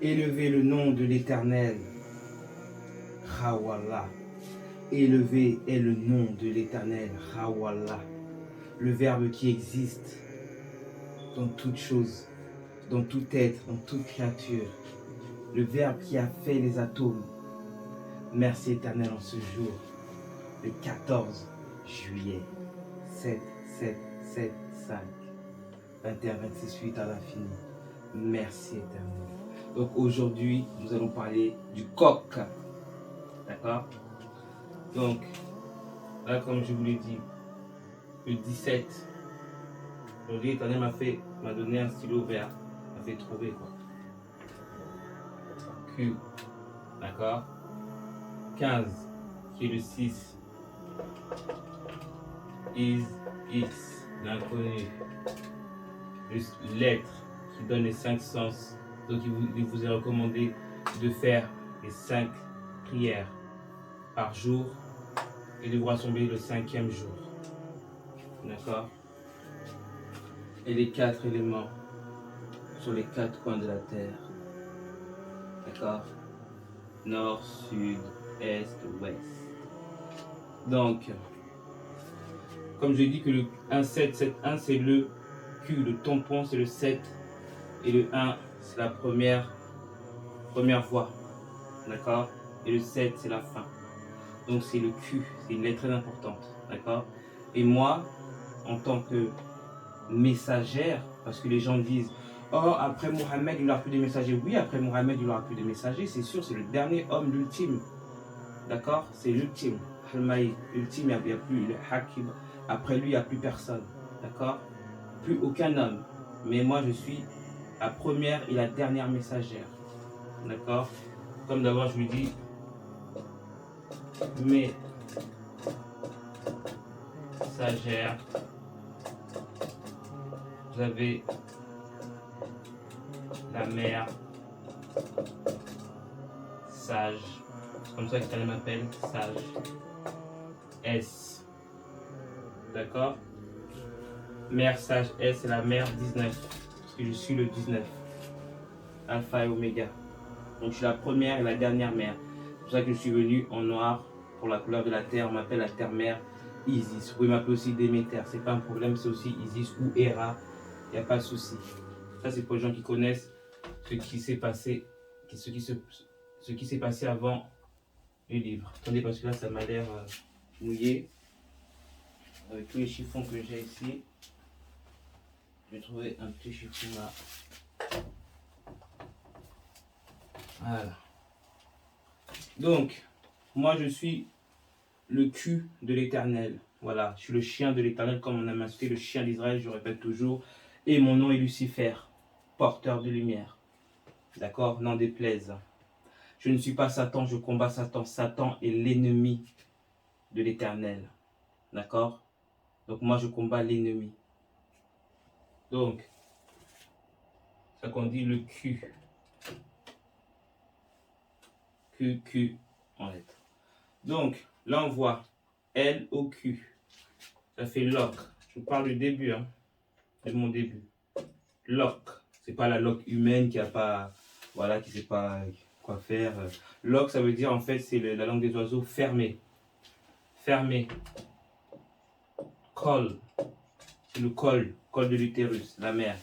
Élevez le nom de l'Éternel. Hawallah. Élevé est le nom de l'Éternel. Hawallah. Le Verbe qui existe dans toute chose, dans tout être, dans toute créature. Le Verbe qui a fait les atomes. Merci Éternel en ce jour, le 14 juillet. 7, 7, 7, 5. 21, 26, 8 à l'infini. Merci Éternel. Donc aujourd'hui, nous allons parler du coq. D'accord? Donc, là, comme je vous l'ai dit, le 17, aujourd'hui, Éternel m'a donné un stylo vert, m'a fait trouver quoi. Q, d'accord? 15, qui est le 6, is, X, l'inconnu. Lettre qui donne les 5 sens. Donc il vous est recommandé de faire les 5 prières par jour et de vous rassembler le 5e jour. D'accord? Et les 4 éléments sur les 4 coins de la terre. D'accord? Nord, sud, est, ouest. Donc, comme je dis que le 1, 7, 7, 1 c'est le Q, le tampon c'est le 7 et le 1 c'est la première voix. D'accord? Et le 7 c'est la fin. Donc c'est le Q, c'est une lettre très importante. D'accord? Et moi, en tant que messagère, parce que les gens disent oh, après Mohammed, il n'aura plus de messagers. Oui, après Mohammed, il n'aura plus de messagers, c'est sûr, c'est le dernier homme, l'ultime. D'accord? C'est l'ultime. Al-Maï, ultime, il n'y a plus le Hakim. Après lui, il n'y a plus personne. D'accord? Plus aucun homme. Mais moi, je suis la première et la dernière messagère. D'accord? Comme d'abord, je lui dis, messagère, vous avez la mère sage. C'est comme ça qu'elle m'appelle, sage. S. D'accord? Mère sage S, c'est la mère 19. Parce que je suis le 19. Alpha et Oméga. Donc je suis la première et la dernière mère. C'est pour ça que je suis venu en noir pour la couleur de la terre. On m'appelle la terre-mère Isis. Vous pouvez m'appeler aussi Déméter. C'est pas un problème, c'est aussi Isis ou Héra. Il n'y a pas de souci. Ça, c'est pour les gens qui connaissent ce qui s'est passé, ce qui s'est passé avant le livre. Attendez, parce que là, ça m'a l'air mouillé. Avec tous les chiffons que j'ai ici, je vais trouver un petit chiffon là. Voilà. Donc, moi, je suis le Q de l'Éternel. Voilà, je suis le chien de l'Éternel, comme on a insulté le chien d'Israël, je répète toujours. Et mon nom est Lucifer, porteur de lumière. D'accord? N'en déplaise. Je ne suis pas Satan, je combats Satan. Satan est l'ennemi de l'Éternel. D'accord? Donc moi, je combats l'ennemi. Donc, ça qu'on dit le Q. Q en lettres. Donc, là, on voit L-O-Q. Ça fait lock. Je vous parle du début, hein, de mon début. Lock. C'est pas la lock humaine qui a pas, voilà, qui sait pas quoi faire. Lock, ça veut dire, en fait, c'est la langue des oiseaux fermée. Fermée. Col. C'est le col de l'utérus, la mère.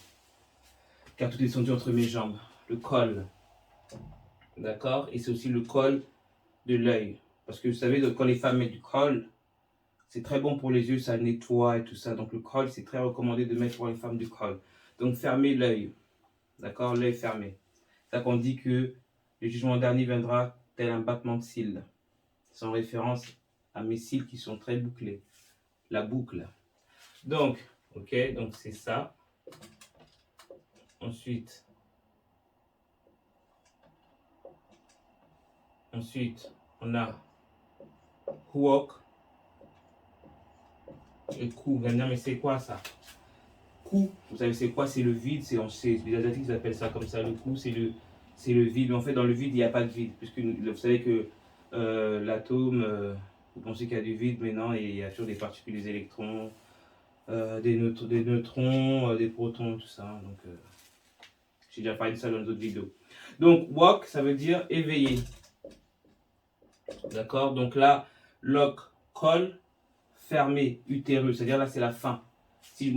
Car tout est descendu entre mes jambes. Le col. D'accord? Et c'est aussi le col de l'œil. Parce que vous savez, quand les femmes mettent du col, c'est très bon pour les yeux, ça nettoie et tout ça. Donc le col, c'est très recommandé de mettre pour les femmes du col. Donc fermez l'œil. D'accord? L'œil fermé. C'est ça qu'on dit que le jugement dernier viendra tel un battement de cils. C'est en référence à mes cils qui sont très bouclés. La boucle. Donc, ok, donc c'est ça. Ensuite, on a Huok et Ku. Vous allez me dire, mais c'est quoi ça? Ku, vous savez c'est quoi? C'est le vide. Les Asiatiques appellent ça comme ça. Le Ku, c'est le vide. Mais en fait, dans le vide, il n'y a pas de vide. Puisque vous savez que l'atome, vous pensez qu'il y a du vide, mais non, il y a toujours des particules, des électrons, des neutrons, des protons, tout ça. Donc, J'ai déjà parlé de ça dans d'autres vidéos. Donc, walk, ça veut dire éveiller. D'accord? Donc là, lock, call, fermé, utérus. C'est-à-dire là, c'est la fin.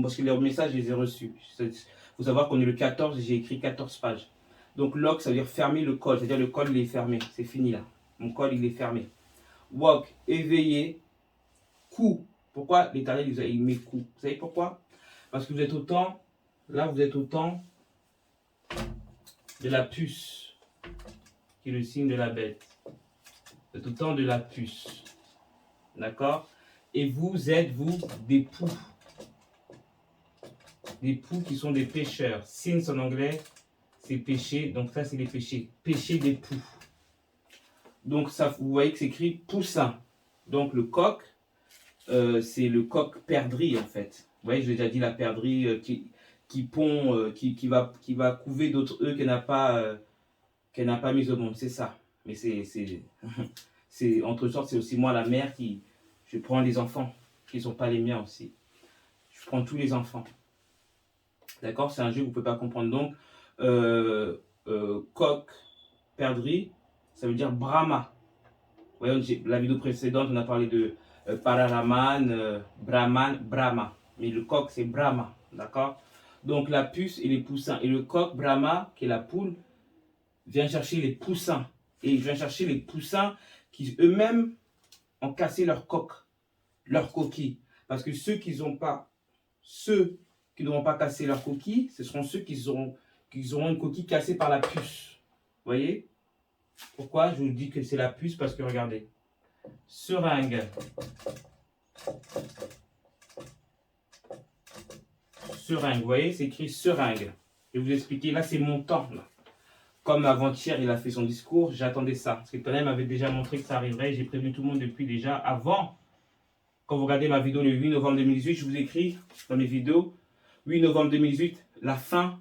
Parce que les messages, je les ai reçus. Il faut savoir qu'on est le 14 et j'ai écrit 14 pages. Donc, lock, ça veut dire fermer le col. C'est-à-dire le col, il est fermé. C'est fini là. Mon col, il est fermé. Walk, éveillé. Coup. Pourquoi l'Éternel, il met coup? Vous savez pourquoi? Parce que vous êtes au temps, là, vous êtes au temps de la puce, qui est le signe de la bête. Vous êtes au temps de la puce. D'accord? Et vous êtes, vous, des poux. Des poux qui sont des pécheurs. Sins en anglais, c'est péché. Donc ça, c'est les péchés. Péché des poux. Donc ça, vous voyez que c'est écrit poussin. Donc le coq, c'est le coq perdrix en fait. Vous voyez, je l'ai déjà dit, la perdrix qui pond, qui va couver d'autres œufs qu'elle n'a pas mis au monde. C'est ça. Mais c'est entre sortes, c'est aussi moi la mère je prends les enfants qui ne sont pas les miens aussi. Je prends tous les enfants. D'accord? C'est un jeu que vous ne pouvez pas comprendre. Donc, coq, perdrix, ça veut dire Brahma. Vous voyez, la vidéo précédente, on a parlé de Pararaman, Brahman, Brahma. Mais le coq, c'est Brahma. D'accord? Donc, la puce et les poussins. Et le coq, Brahma, qui est la poule, vient chercher les poussins. Et il vient chercher les poussins qui eux-mêmes ont cassé leur coque, leur coquille. Parce que ceux qui n'auront pas cassé leur coquille, ce seront ceux qui auront une coquille cassée par la puce. Vous voyez? Pourquoi je vous dis que c'est la puce? Parce que regardez. Seringue. Seringue, vous voyez? C'est écrit seringue. Je vais vous expliquer. Là, c'est mon temps. Là. Comme avant-hier, il a fait son discours, j'attendais ça. Parce que Tonel m'avait déjà montré que ça arriverait. J'ai prévenu tout le monde depuis déjà avant. Quand vous regardez ma vidéo le 8 novembre 2018, je vous écris dans mes vidéos, 8 novembre 2018, la fin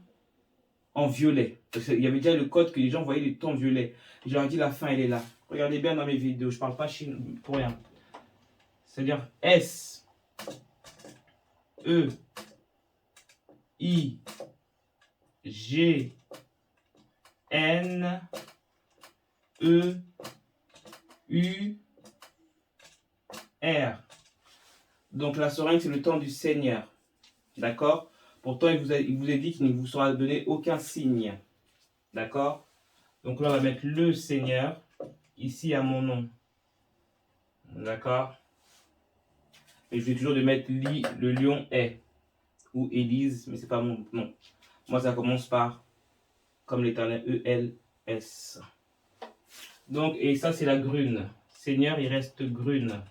en violet. Parce qu'il y avait déjà le code que les gens voyaient les tons violets. Je leur ai dit, la fin, elle est là. Regardez bien dans mes vidéos, je ne parle pas chinois pour rien. C'est-à-dire S, E, I, G, N, E, U, R. Donc la seringue, c'est le temps du Seigneur. D'accord? Pourtant, il vous a dit qu'il ne vous sera donné aucun signe. D'accord? Donc là, on va mettre le Seigneur ici à mon nom. D'accord? Et je vais toujours de mettre le lion est. Ou Élise, mais c'est pas mon nom. Moi, ça commence par comme l'Éternel, E-L-S. Donc, et ça, c'est la grune. Seigneur, il reste grune.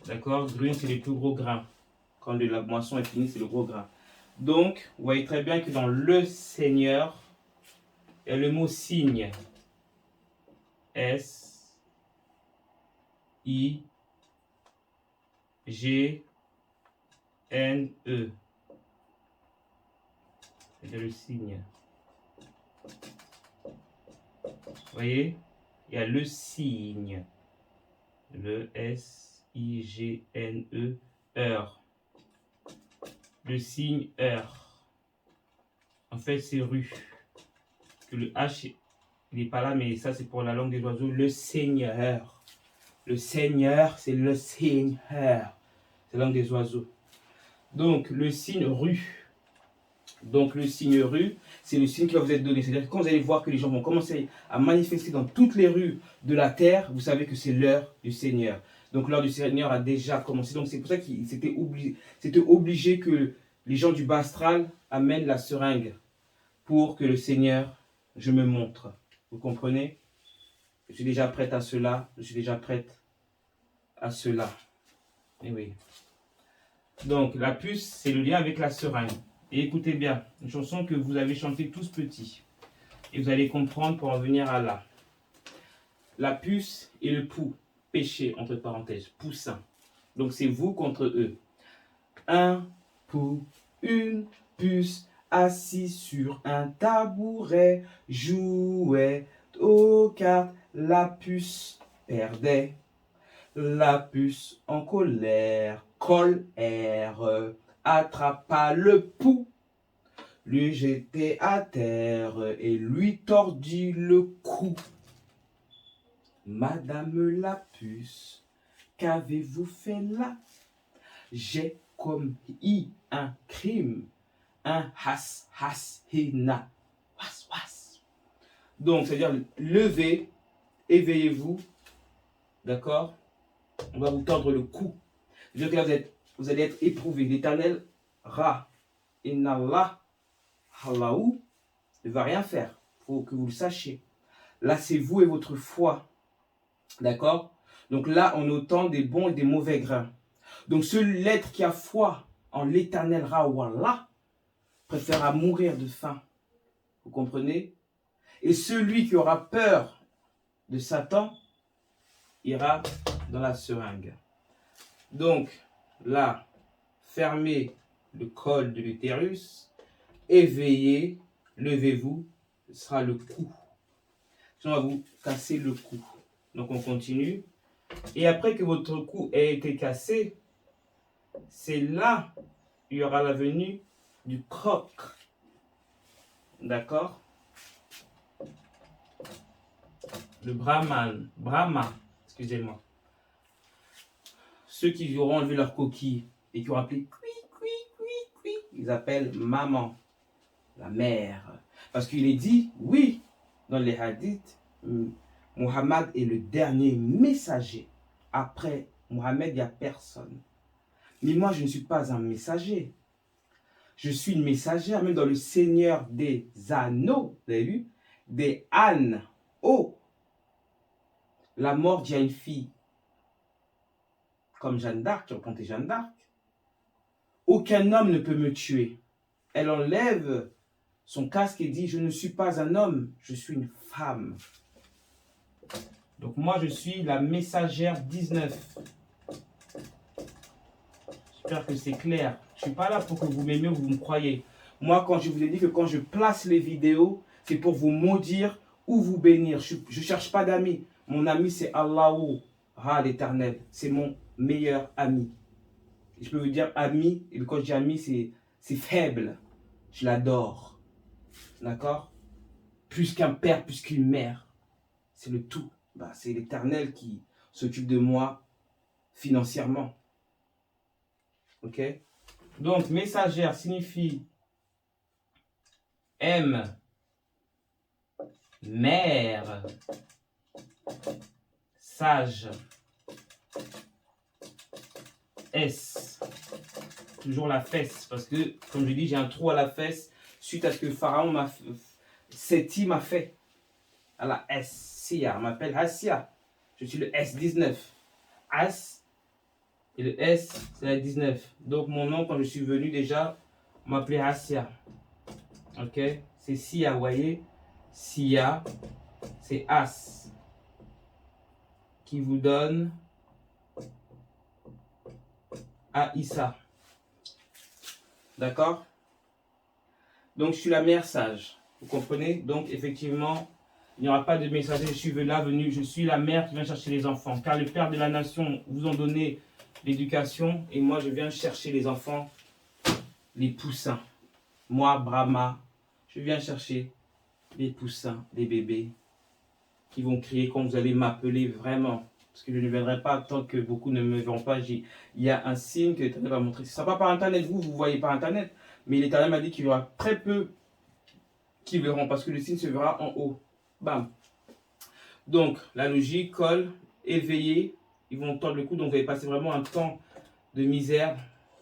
D'accord? Grune, c'est les plus gros grains. Quand la moisson est finie, c'est le gros grain. Donc, vous voyez très bien que dans le Seigneur, il y a le mot signe. S, I, G, N, E. C'est le signe. Vous voyez? Il y a le signe. Le S, I, G, N, E, heure. Le signe heure. En fait, c'est rue. Que le H, il n'est pas là, mais ça, c'est pour la langue des oiseaux. Le Seigneur. Le Seigneur, c'est le Seigneur. C'est la langue des oiseaux. Donc, le signe rue. Donc, le signe rue, c'est le signe qui va vous être donné. C'est-à-dire que quand vous allez voir que les gens vont commencer à manifester dans toutes les rues de la terre, vous savez que c'est l'heure du Seigneur. Donc, l'heure du Seigneur a déjà commencé. Donc, c'est pour ça qu'il c'était obligé que les gens du bas astral amènent la seringue pour que le Seigneur, je me montre. Vous comprenez? Je suis déjà prête à cela. Je suis déjà prête à cela. Et oui. Donc, la puce, c'est le lien avec la seringue. Et écoutez bien, une chanson que vous avez chantée tous petits. Et vous allez comprendre pour en venir à là. La puce et le pou, péché, entre parenthèses, poussin. Donc c'est vous contre eux. Un pou, une puce, assis sur un tabouret, jouait aux cartes, la puce perdait. La puce en colère, attrapa le pou. lui jeter à terre et lui tordit le cou. Madame la puce, qu'avez-vous fait là? J'ai commis un crime, un hina. Was. Donc, c'est-à-dire, levez, éveillez-vous, d'accord? On va vous tordre le cou. C'est-à-dire que là, vous allez être éprouvé. L'Éternel, Ra, Inallah, Halaou, ne va rien faire. Il faut que vous le sachiez. Là, c'est vous et votre foi. D'accord? Donc là, on est au temps des bons et des mauvais grains. Donc ce l'être qui a foi en l'Éternel Ra ou Allah préférera mourir de faim. Vous comprenez? Et celui qui aura peur de Satan ira dans la seringue. Donc là, fermez le col de l'utérus, éveillez, levez-vous, ce sera le cou. Sinon, on va vous casser le cou. Donc on continue. Et après que votre cou ait été cassé, c'est là il y aura la venue du croc. D'accord? Le Brahma, excusez-moi. Ceux qui auront enlevé leur coquille et qui auront appelé cui, ils appellent maman, la mère. Parce qu'il est dit, oui, dans les hadiths, Muhammad est le dernier messager. Après Muhammad, il n'y a personne. Mais moi, je ne suis pas un messager. Je suis une messagère, même dans le Seigneur des Anneaux, vous avez vu? Des ânes. Oh! La mort dit à une fille comme Jeanne d'Arc, qui racontait Jeanne d'Arc. Aucun homme ne peut me tuer. Elle enlève son casque et dit, je ne suis pas un homme, je suis une femme. Donc moi, je suis la messagère 19. J'espère que c'est clair. Je ne suis pas là pour que vous m'aimiez ou vous me croyez. Moi, quand je vous ai dit que quand je place les vidéos, c'est pour vous maudire ou vous bénir. Je ne cherche pas d'amis. Mon ami, c'est Allahu, l'Éternel. C'est mon meilleur ami. Je peux vous dire ami, et quand je dis ami, c'est faible. Je l'adore. D'accord? Plus qu'un père, plus qu'une mère. C'est le tout. C'est l'Éternel qui s'occupe de moi financièrement. Ok? Donc, messagère signifie M, mère, sage, S, toujours la fesse, parce que, comme je dis, j'ai un trou à la fesse suite à ce que Pharaon Séti m'a fait. À la S, Sia, on m'appelle Hassia. Je suis le S19. As, et le S, c'est la 19. Donc, mon nom, quand je suis venu déjà, on m'appelait Hassia. Ok? C'est Sia, vous voyez? Sia, c'est As, qui vous donne Aïssa. D'accord? Donc, je suis la mère sage. Vous comprenez? Donc, effectivement, il n'y aura pas de messager. Je suis venu. Je suis la mère qui vient chercher les enfants. Car le père de la nation vous ont donné l'éducation. Et moi, je viens chercher les enfants, les poussins. Moi, Brahma, je viens chercher les poussins, les bébés qui vont crier quand vous allez m'appeler vraiment. Parce que je ne viendrai pas tant que beaucoup ne me verront pas. Il y a un signe que l'Éternel va montrer. Ce ne sera pas par Internet. Vous voyez par Internet. Mais l'Éternel m'a dit qu'il y aura très peu qui verront. Parce que le signe se verra en haut. Bam. Donc, la logique, colle, éveillé. Ils vont tordre le cou. Donc, vous allez passer vraiment un temps de misère.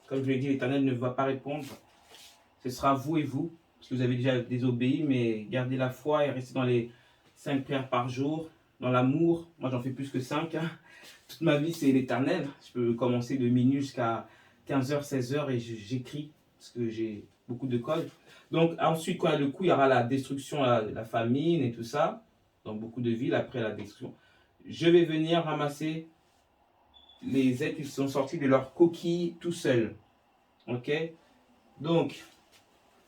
Comme je l'ai dit, l'Éternel ne va pas répondre. Ce sera vous et vous. Parce que vous avez déjà désobéi. Mais gardez la foi et restez dans les 5 prières par jour. Dans l'amour, moi j'en fais plus que 5. Toute ma vie c'est l'Éternel. Je peux commencer de minuit jusqu'à 15h, 16h et j'écris parce que j'ai beaucoup de codes. Donc ensuite quand il y a le coup, il y aura la destruction, la famine et tout ça. Donc beaucoup de villes après la destruction. Je vais venir ramasser les êtres qui sont sortis de leur coquille tout seuls. Ok? Donc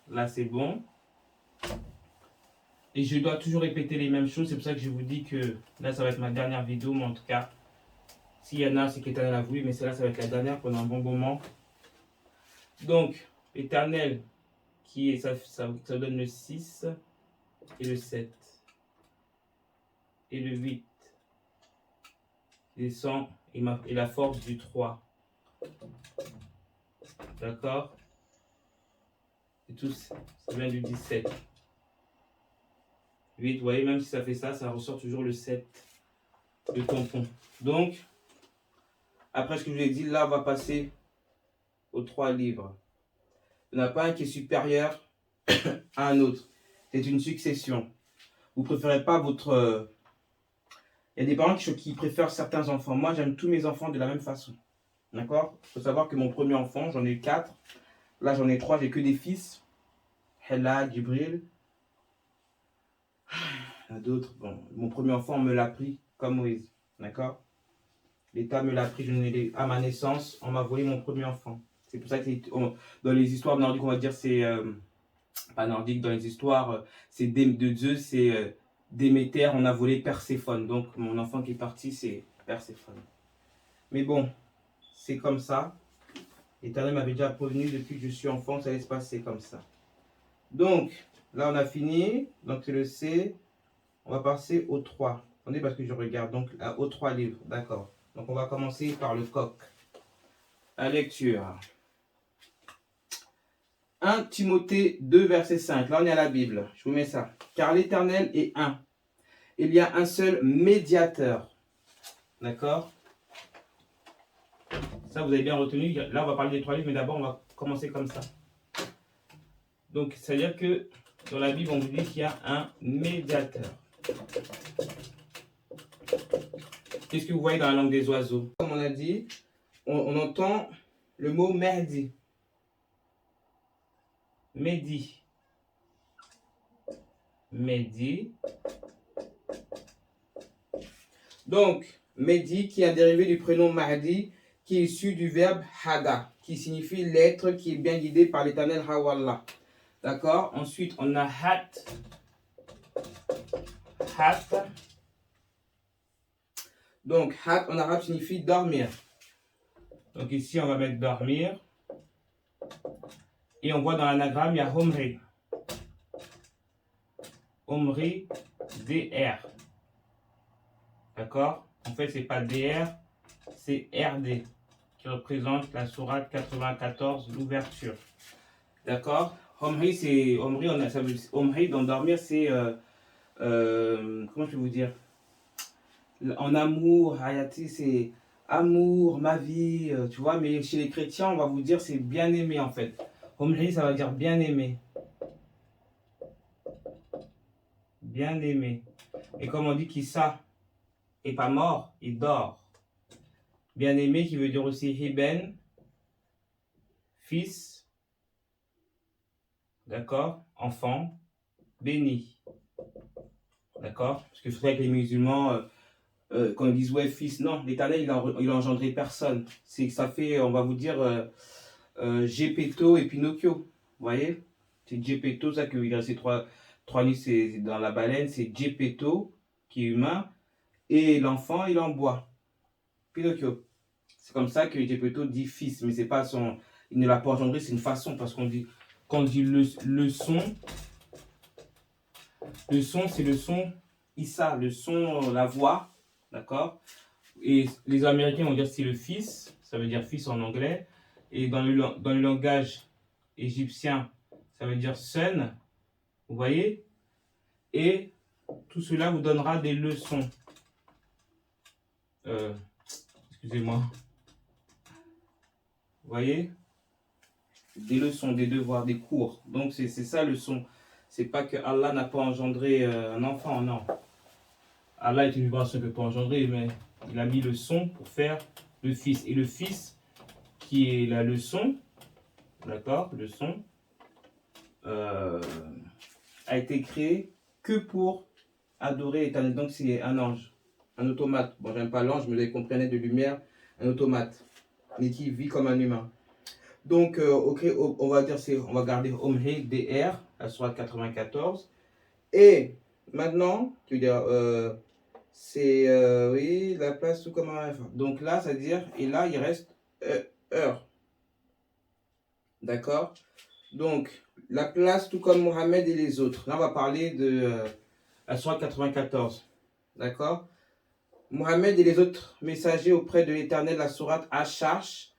là c'est bon. Et je dois toujours répéter les mêmes choses. C'est pour ça que je vous dis que là, ça va être ma dernière vidéo. Mais en tout cas, s'il y en a, c'est que l'Éternel a voulu. Mais celle-là, ça va être la dernière pendant un bon moment. Donc, l'Éternel qui est, ça donne le 6 et le 7 et le 8. Descend et la force du 3. D'accord? Et tout, ça vient du 17. 8, vous voyez, même si ça fait ça, ça ressort toujours le 7 de tampon. Donc, après ce que je vous ai dit, là, on va passer aux 3 livres. Il n'y en a pas un qui est supérieur à un autre. C'est une succession. Vous ne préférez pas votre... Il y a des parents qui préfèrent certains enfants. Moi, j'aime tous mes enfants de la même façon. D'accord? Il faut savoir que mon premier enfant, j'en ai eu 4. Là, j'en ai 3, j'ai que des fils. Hella, Djibril. Il y en a d'autres. Bon, mon premier enfant, on me l'a pris comme Moïse. D'accord? L'État me l'a pris à ma naissance. On m'a volé mon premier enfant. C'est pour ça que dans les histoires nordiques, on va dire, c'est... pas nordique, dans les histoires, c'est de Zeus, c'est Déméter, on a volé Perséphone. Donc, mon enfant qui est parti, c'est Perséphone. Mais bon, c'est comme ça. L'Éternel m'avait déjà prévenu depuis que je suis enfant, ça allait se passer comme ça. Donc, là, on a fini. Donc, c'est le C. On va passer au 3. Attendez, parce que je regarde. Donc, aux 3 livres. D'accord. Donc, on va commencer par le coq. La lecture. 1 Timothée 2, verset 5. Là, on est à la Bible. Je vous mets ça. Car l'Éternel est un. Il y a un seul médiateur. D'accord? Ça, vous avez bien retenu. Là, on va parler des 3 livres, mais d'abord, on va commencer comme ça. Donc, c'est-à-dire que dans la Bible, on vous dit qu'il y a un médiateur. Qu'est-ce que vous voyez dans la langue des oiseaux? Comme on a dit, on entend le mot merdi. Mehdi. Mehdi. Donc, Mehdi qui est un dérivé du prénom Mahdi, qui est issu du verbe Hada, qui signifie l'être qui est bien guidé par l'éternel Hawallah. D'accord? Ensuite, on a Hat. Hat. Donc, Hat en arabe signifie dormir. Donc ici, on va mettre dormir. Et on voit dans l'anagramme, il y a Omri. Omri, DR. D'accord? En fait, c'est pas DR, c'est RD, qui représente la sourate 94, l'ouverture. D'accord? Omri, c'est... Omri, Omri, dans dormir, c'est... comment je peux vous dire? En amour, Hayati, c'est amour, ma vie, tu vois, mais chez les chrétiens, on va vous dire c'est bien aimé en fait. Omri, ça va dire bien aimé. Bien aimé. Et comme on dit qu'Issa est pas mort, il dort. Bien aimé qui veut dire aussi Hiben, fils, d'accord, enfant, béni. D'accord? Parce que c'est vrai que les musulmans, quand ils disent ouais, fils, non, l'Éternel, il a engendré personne. C'est que ça fait, on va vous dire, Gepetto et Pinocchio. Vous voyez? C'est Gepetto, ça que il a ces trois livres, c'est dans la baleine, c'est Gepetto qui est humain et l'enfant il est en bois. Pinocchio. C'est comme ça que Gepetto dit fils, mais c'est pas son, il ne l'a pas engendré, c'est une façon parce qu'on dit quand on dit le son c'est le son Issa, le son, la voix, d'accord? Et les Américains vont dire c'est le fils, ça veut dire fils en anglais, et dans le langage égyptien, ça veut dire son, vous voyez? Et tout cela vous donnera des leçons. Excusez-moi. Vous voyez? Des leçons, des devoirs, des cours. Donc c'est ça le son. C'est pas que Allah n'a pas engendré un enfant, non. Allah est une vibration qu'il ne peut pas engendrer, mais il a mis le son pour faire le fils. Et le fils, qui est la leçon, d'accord, le son, a été créé que pour adorer l'Éternel. Donc c'est un ange, un automate. Bon, j'aime pas l'ange, mais vous avez compris, de lumière, un automate, mais qui vit comme un humain. Donc, ok, on va dire, on va garder Omri, DR, la sourate 94. Et maintenant, tu veux dire, c'est, oui, la place tout comme un F. Donc là, c'est-à-dire, et là, il reste heure. D'accord? Donc, la place tout comme Mohammed et les autres. Là, on va parler de la sourate 94. D'accord? Mohammed et les autres messagers auprès de l'Éternel, la sourate Ash-Shash,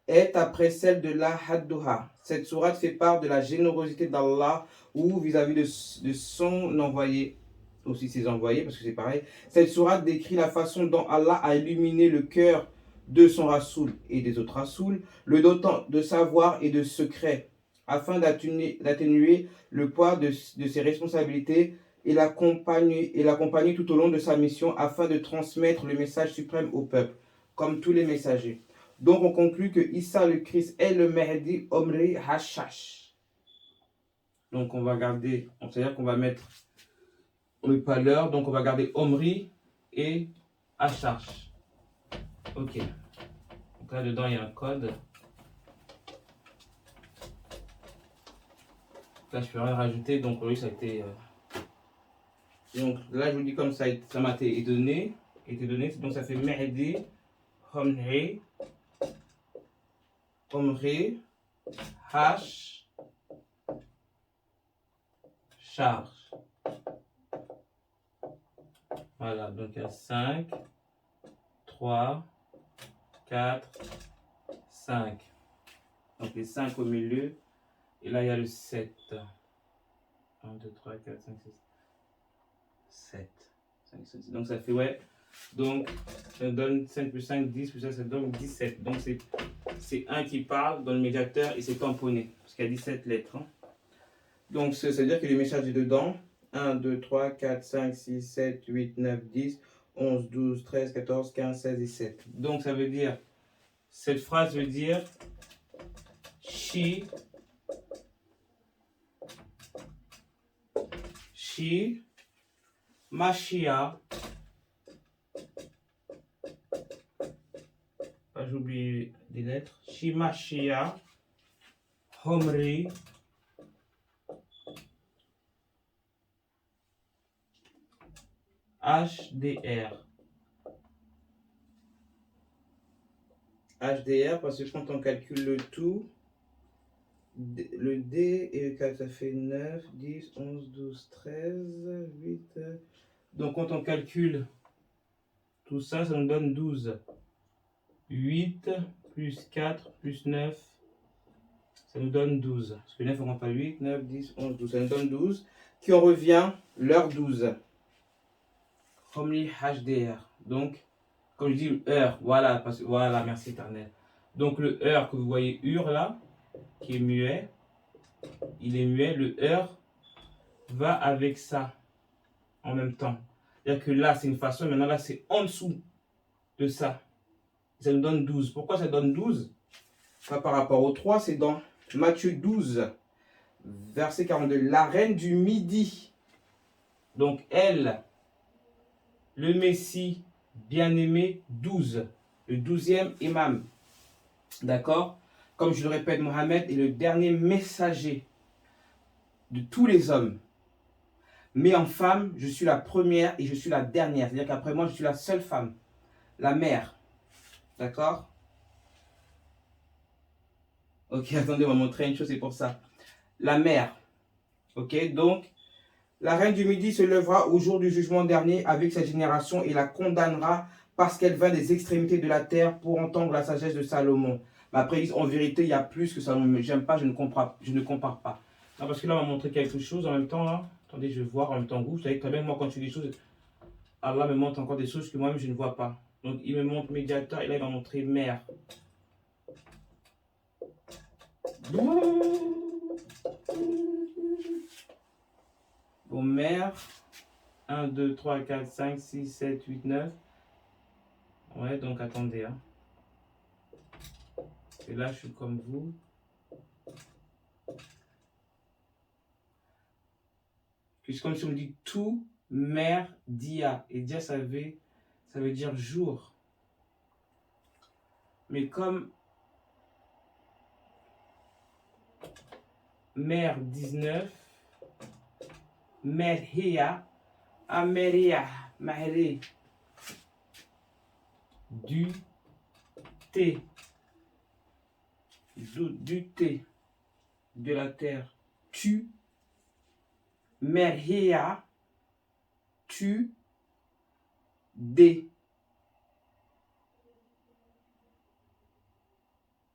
est après celle de la Haddoha. Cette sourate fait part de la générosité d'Allah ou vis-à-vis de son envoyé, aussi ses envoyés, parce que c'est pareil. Cette sourate décrit la façon dont Allah a illuminé le cœur de son Rasoul et des autres Rasouls, le dotant de savoir et de secret, afin d'atténuer le poids de ses responsabilités et l'accompagner tout au long de sa mission afin de transmettre le message suprême au peuple, comme tous les messagers. Donc on conclut que Issa le Christ est le Mahdi Omri Hashash. Donc on va garder, c'est-à-dire qu'on va mettre, on met pas l'heure, donc on va garder Omri et Hashash. Ok. Donc là dedans il y a un code. Là je peux rien rajouter, donc oui ça a été. Donc là je vous dis comme ça m'a été donné, donc ça fait Mahdi Omri. Omri, Hash, charge. Voilà, donc il y a 5, 3, 4, 5. Donc les 5 au milieu. Et là, il y a le 7. 1, 2, 3, 4, 5, 6, 7. 5, 7. Donc ça fait, ouais. Donc, ça donne 5 plus 5, 10 plus 5, ça donne 17. Donc c'est 1 qui parle dans le médiateur et c'est tamponné. Parce qu'il y a 17 lettres. Hein. Donc ça veut dire que les messages dedans. 1, 2, 3, 4, 5, 6, 7, 8, 9, 10, 11, 12, 13, 14, 15, 16 et 7. Donc ça veut dire, cette phrase veut dire she, Mashia, j'oublie des lettres, she, Mashia, Homri, HDR. HDR parce que quand on calcule le tout, le D et le 4 ça fait 9, 10, 11, 12, 13, 8. Donc quand on calcule tout ça, ça nous donne 12. 8 plus 4 plus 9, ça nous donne 12. Parce que 9 on compte pas 8, 9, 10, 11, 12. Ça nous donne 12. Qui en revient l'heure 12. Comme les HDR. Donc, comme je dis, heure, voilà, voilà, merci éternel. Donc le heure que vous voyez hur là, qui est muet, il est muet, le heure va avec ça en même temps. C'est-à-dire que là c'est une façon, maintenant là c'est en dessous de ça. Ça nous donne 12. Pourquoi ça donne 12? Pas par rapport au 3, c'est dans Matthieu 12, verset 42. La reine du midi. Donc elle, le Messie bien-aimé 12, le 12e imam. D'accord? Comme je le répète, Mohammed est le dernier messager de tous les hommes. Mais en femme, je suis la première et je suis la dernière. C'est-à-dire qu'après moi, je suis la seule femme. La mère. D'accord? Ok, attendez, on va montrer une chose, c'est pour ça. La mère. Ok, donc, la reine du Midi se lèvera au jour du jugement dernier avec sa génération et la condamnera parce qu'elle vint des extrémités de la terre pour entendre la sagesse de Salomon. Mais après, ils disent, en vérité, il y a plus que Salomon. Mais j'aime pas, je ne compare pas. Non, parce que là, on va montrer quelque chose en même temps, là. Attendez, je vais voir en même temps que vous. Vous savez très bien, moi, quand je fais des choses, Allah me montre encore des choses que moi-même, je ne vois pas. Donc, il me montre médiateur et là, il va montrer mère. Bon, mère. 1, 2, 3, 4, 5, 6, 7, 8, 9. Ouais, donc attendez. Hein. Et là, je suis comme vous. C'est comme si on dit tout, mère, dia. Et dia, ça veut dire jour. Mais comme mère 19, merhia, ameria, mahri, du thé, du thé, de la terre, tu, merhea, tu, des.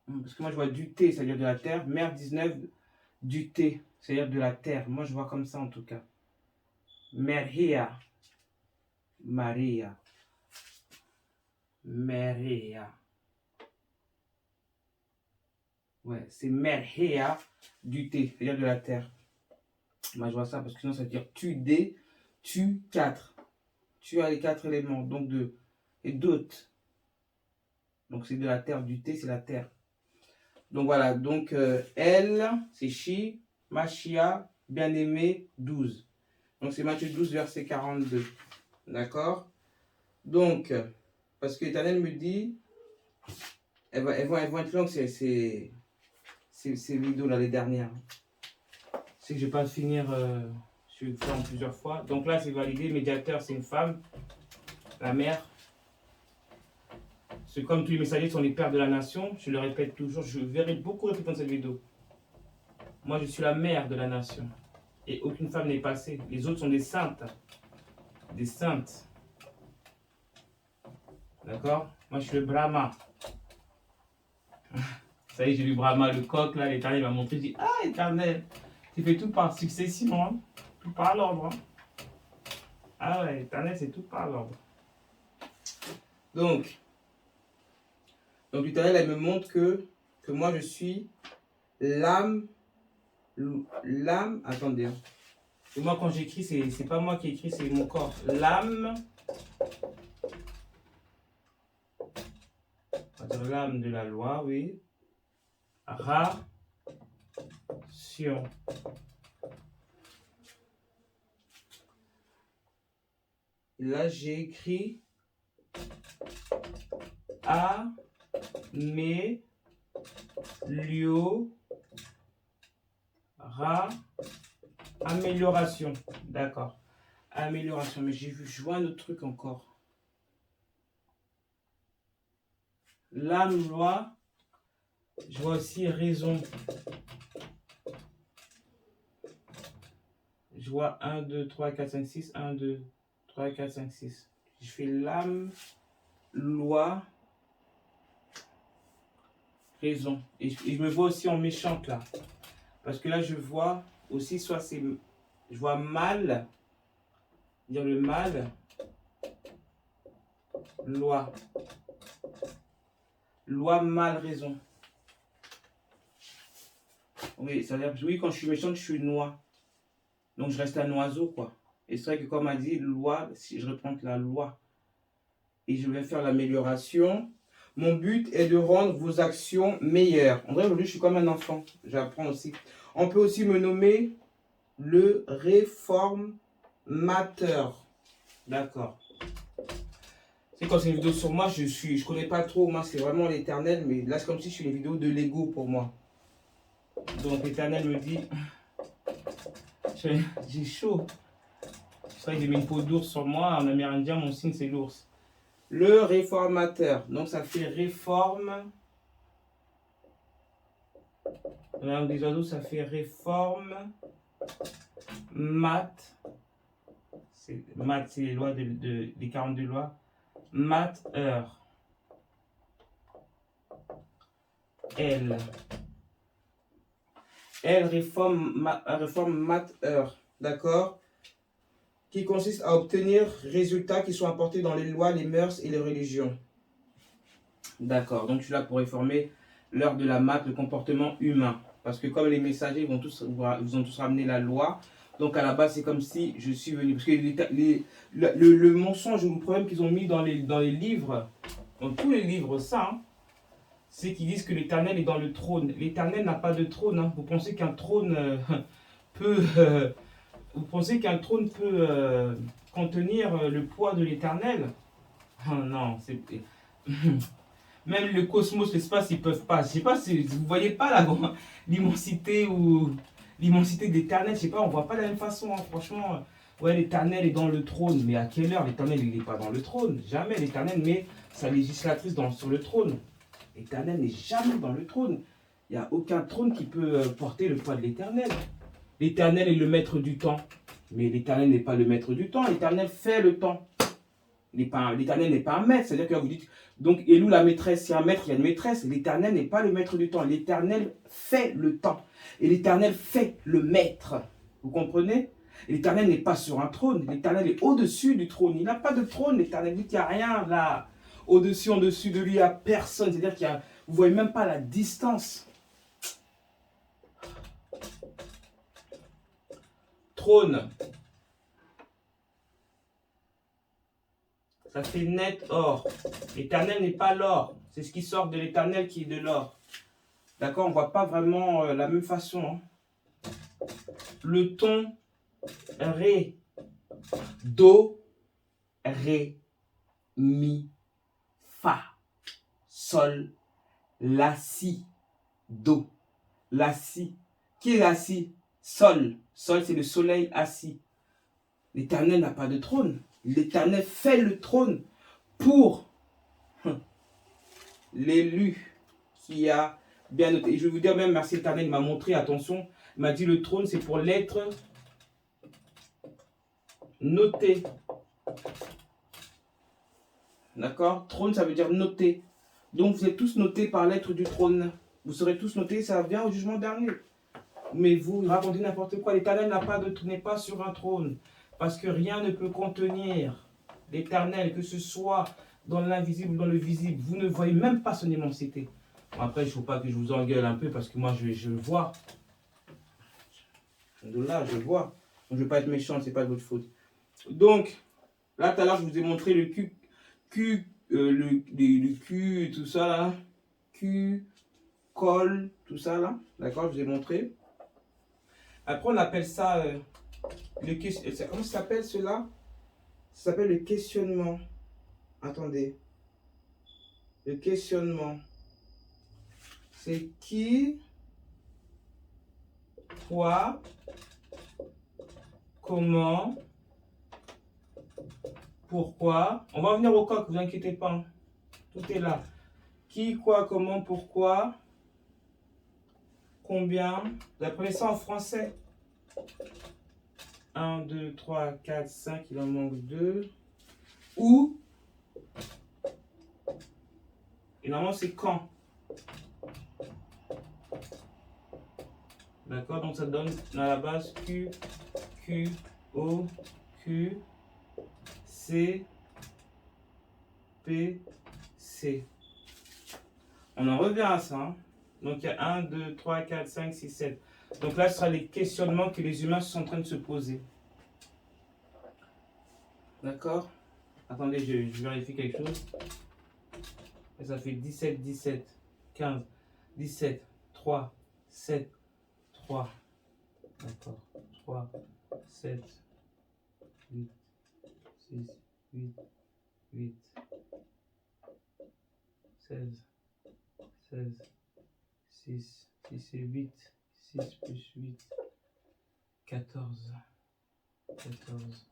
Parce que moi je vois du thé, c'est-à-dire de la terre. Mer 19, du thé, c'est-à-dire de la terre. Moi je vois comme ça en tout cas. Merhea, Maria, Merhea. Ouais, c'est merhea, du thé, c'est-à-dire de la terre. Moi je vois ça parce que sinon ça veut dire tu des, tu 4. Tu as les 4 éléments, donc de et d'autres. Donc c'est de la terre, du thé c'est la terre. Donc voilà, donc elle, c'est Chi, Machia, bien-aimé, 12. Donc c'est Matthieu 12, verset 42. D'accord? Donc, parce que l'Éternel me dit, elles vont être longues, ces vidéos là, les dernières. C'est que je ne vais pas finir, je vais le faire en plusieurs fois. Donc là, c'est validé, médiateur, c'est une femme, la mère. C'est comme tous les messagers sont les pères de la nation, je le répète toujours, je verrai beaucoup répéter dans cette vidéo. Moi, je suis la mère de la nation. Et aucune femme n'est passée. Les autres sont des saintes. Des saintes. D'accord? Moi, je suis le Brahma. Ça y est, j'ai lu Brahma, le coq, là, l'Éternel m'a montré. Je dis, ah, Éternel, tu fais tout par succession, hein? Tout par l'ordre. Hein? Ah ouais, Éternel, c'est tout par l'ordre. Donc l'Éternel, elle me montre que moi, je suis l'âme, attendez. Hein. Et moi, quand j'écris, c'est pas moi qui écris, c'est mon corps. L'âme, on va dire l'âme de la loi, oui. Ration. Et là, j'ai écrit amélioration. D'accord. Amélioration. Mais je vois un autre truc encore. L'âme, loi. Je vois aussi raison. Je vois 1, 2, 3, 4, 5, 6. 1, 2, 3, 4, 5, 6. Je fais l'âme, loi, raison. Et je me vois aussi en méchante là. Parce que là, je vois aussi, soit c'est. Je vois mal. Dire le mal. Loi. Loi, mal, raison. Oui, ça veut dire, oui, quand je suis méchante, je suis noix. Donc je reste un oiseau, quoi. Et c'est vrai que comme on dit, loi, si je reprends la loi. Et je vais faire l'amélioration. Mon but est de rendre vos actions meilleures. En vrai, aujourd'hui, je suis comme un enfant. J'apprends aussi. On peut aussi me nommer le réformateur. D'accord. C'est quand c'est une vidéo sur moi, je connais pas trop. Moi, c'est vraiment l'Éternel. Mais là, c'est comme si je suis une vidéo de Lego pour moi. Donc, l'Éternel me dit... J'ai chaud. C'est vrai que j'ai mis une peau d'ours sur moi. En amérindien, mon signe, c'est l'ours. Le réformateur. Donc, ça fait réforme. Dans la langue des oiseaux, ça fait réforme. Mat. Mat, c'est les lois des 42 lois. Mat, heure. Elle. Elle réforme mat, heure. D'accord? Qui consiste à obtenir résultats qui sont apportés dans les lois, les mœurs et les religions. D'accord, donc je suis là pour réformer l'heure de la maths, le comportement humain. Parce que comme les messagers vous ont tous ramené la loi, donc à la base c'est comme si je suis venu. Parce que le mensonge ou le problème qu'ils ont mis dans les livres, dans tous les livres saints, c'est qu'ils disent que l'Éternel est dans le trône. L'Éternel n'a pas de trône. Hein. Vous pensez qu'un trône peut... Vous pensez qu'un trône peut contenir le poids de l'Éternel? Oh non, c'est... Même le cosmos, l'espace, ils peuvent pas. Je sais pas si vous voyez pas l'immensité ou l'immensité de l'Éternel. Je sais pas, on voit pas de la même façon. Hein. Franchement, ouais, l'Éternel est dans le trône. Mais à quelle heure l'Éternel il n'est pas dans le trône? Jamais l'Éternel met sa législatrice sur le trône. L'Éternel n'est jamais dans le trône. Il n'y a aucun trône qui peut porter le poids de l'Éternel. L'Éternel est le maître du temps. Mais l'Éternel n'est pas le maître du temps. L'Éternel fait le temps. L'Éternel n'est pas un maître. C'est-à-dire que vous dites, donc, et où la maîtresse, s'il y a un maître, il y a une maîtresse. L'Éternel n'est pas le maître du temps. L'Éternel fait le temps. Et l'Éternel fait le maître. Vous comprenez? L'Éternel n'est pas sur un trône. L'Éternel est au-dessus du trône. Il n'a pas de trône. L'Éternel dit qu'il n'y a rien là. Au-dessus, en dessus de lui, il n'y a personne. C'est-à-dire qu'il y a, vous ne voyez même pas la distance. Trône. Ça fait net or. L'Éternel n'est pas l'or. C'est ce qui sort de l'Éternel qui est de l'or. D'accord? On ne voit pas vraiment la même façon. Hein. Le ton ré, do, ré, mi, fa, sol, la, si, do, la, si. Qui est la, si? Sol. Sol, c'est le soleil assis. L'Éternel n'a pas de trône. L'Éternel fait le trône pour l'élu qui a bien noté. Et je vais vous dire même, merci l'Éternel, il m'a montré, attention, il m'a dit le trône, c'est pour l'être noté. D'accord? Trône, ça veut dire noté. Donc, vous êtes tous notés par l'être du trône. Vous serez tous notés, ça vient au jugement dernier. Mais vous racontez n'importe quoi. L'Éternel n'est pas sur un trône. Parce que rien ne peut contenir l'Éternel, que ce soit dans l'invisible ou dans le visible. Vous ne voyez même pas son immensité. Bon, après, il ne faut pas que je vous engueule un peu parce que moi, je le vois. De là, je vois. Donc, je ne vais pas être méchant, ce n'est pas de votre faute. Donc, là, tout à l'heure, je vous ai montré le le cul, tout ça là. Cul, col, tout ça là. D'accord, je vous ai montré. Après, on appelle ça... comment ça s'appelle cela? Ça s'appelle le questionnement. Attendez. Le questionnement. C'est qui, quoi, comment, pourquoi. On va venir au coq, ne vous inquiétez pas. Tout est là. Qui, quoi, comment, pourquoi, combien. Vous apprenez ça en français. 1, 2, 3, 4, 5, il en manque 2. Où? Et normalement, c'est quand. D'accord? Donc, ça donne à la base Q, Q, O, Q, C, P, C. On en revient à ça. Hein? Donc, il y a 1, 2, 3, 4, 5, 6, 7. Donc là, ce sera les questionnements que les humains sont en train de se poser. D'accord? Attendez, je vérifie quelque chose. Et ça fait 17, 17, 15, 17, 3, 7, 3. D'accord. 3, 7, 8, 6, 8, 8, 16, 16, 6, 6 et 8. 6 plus 8, 14, 14,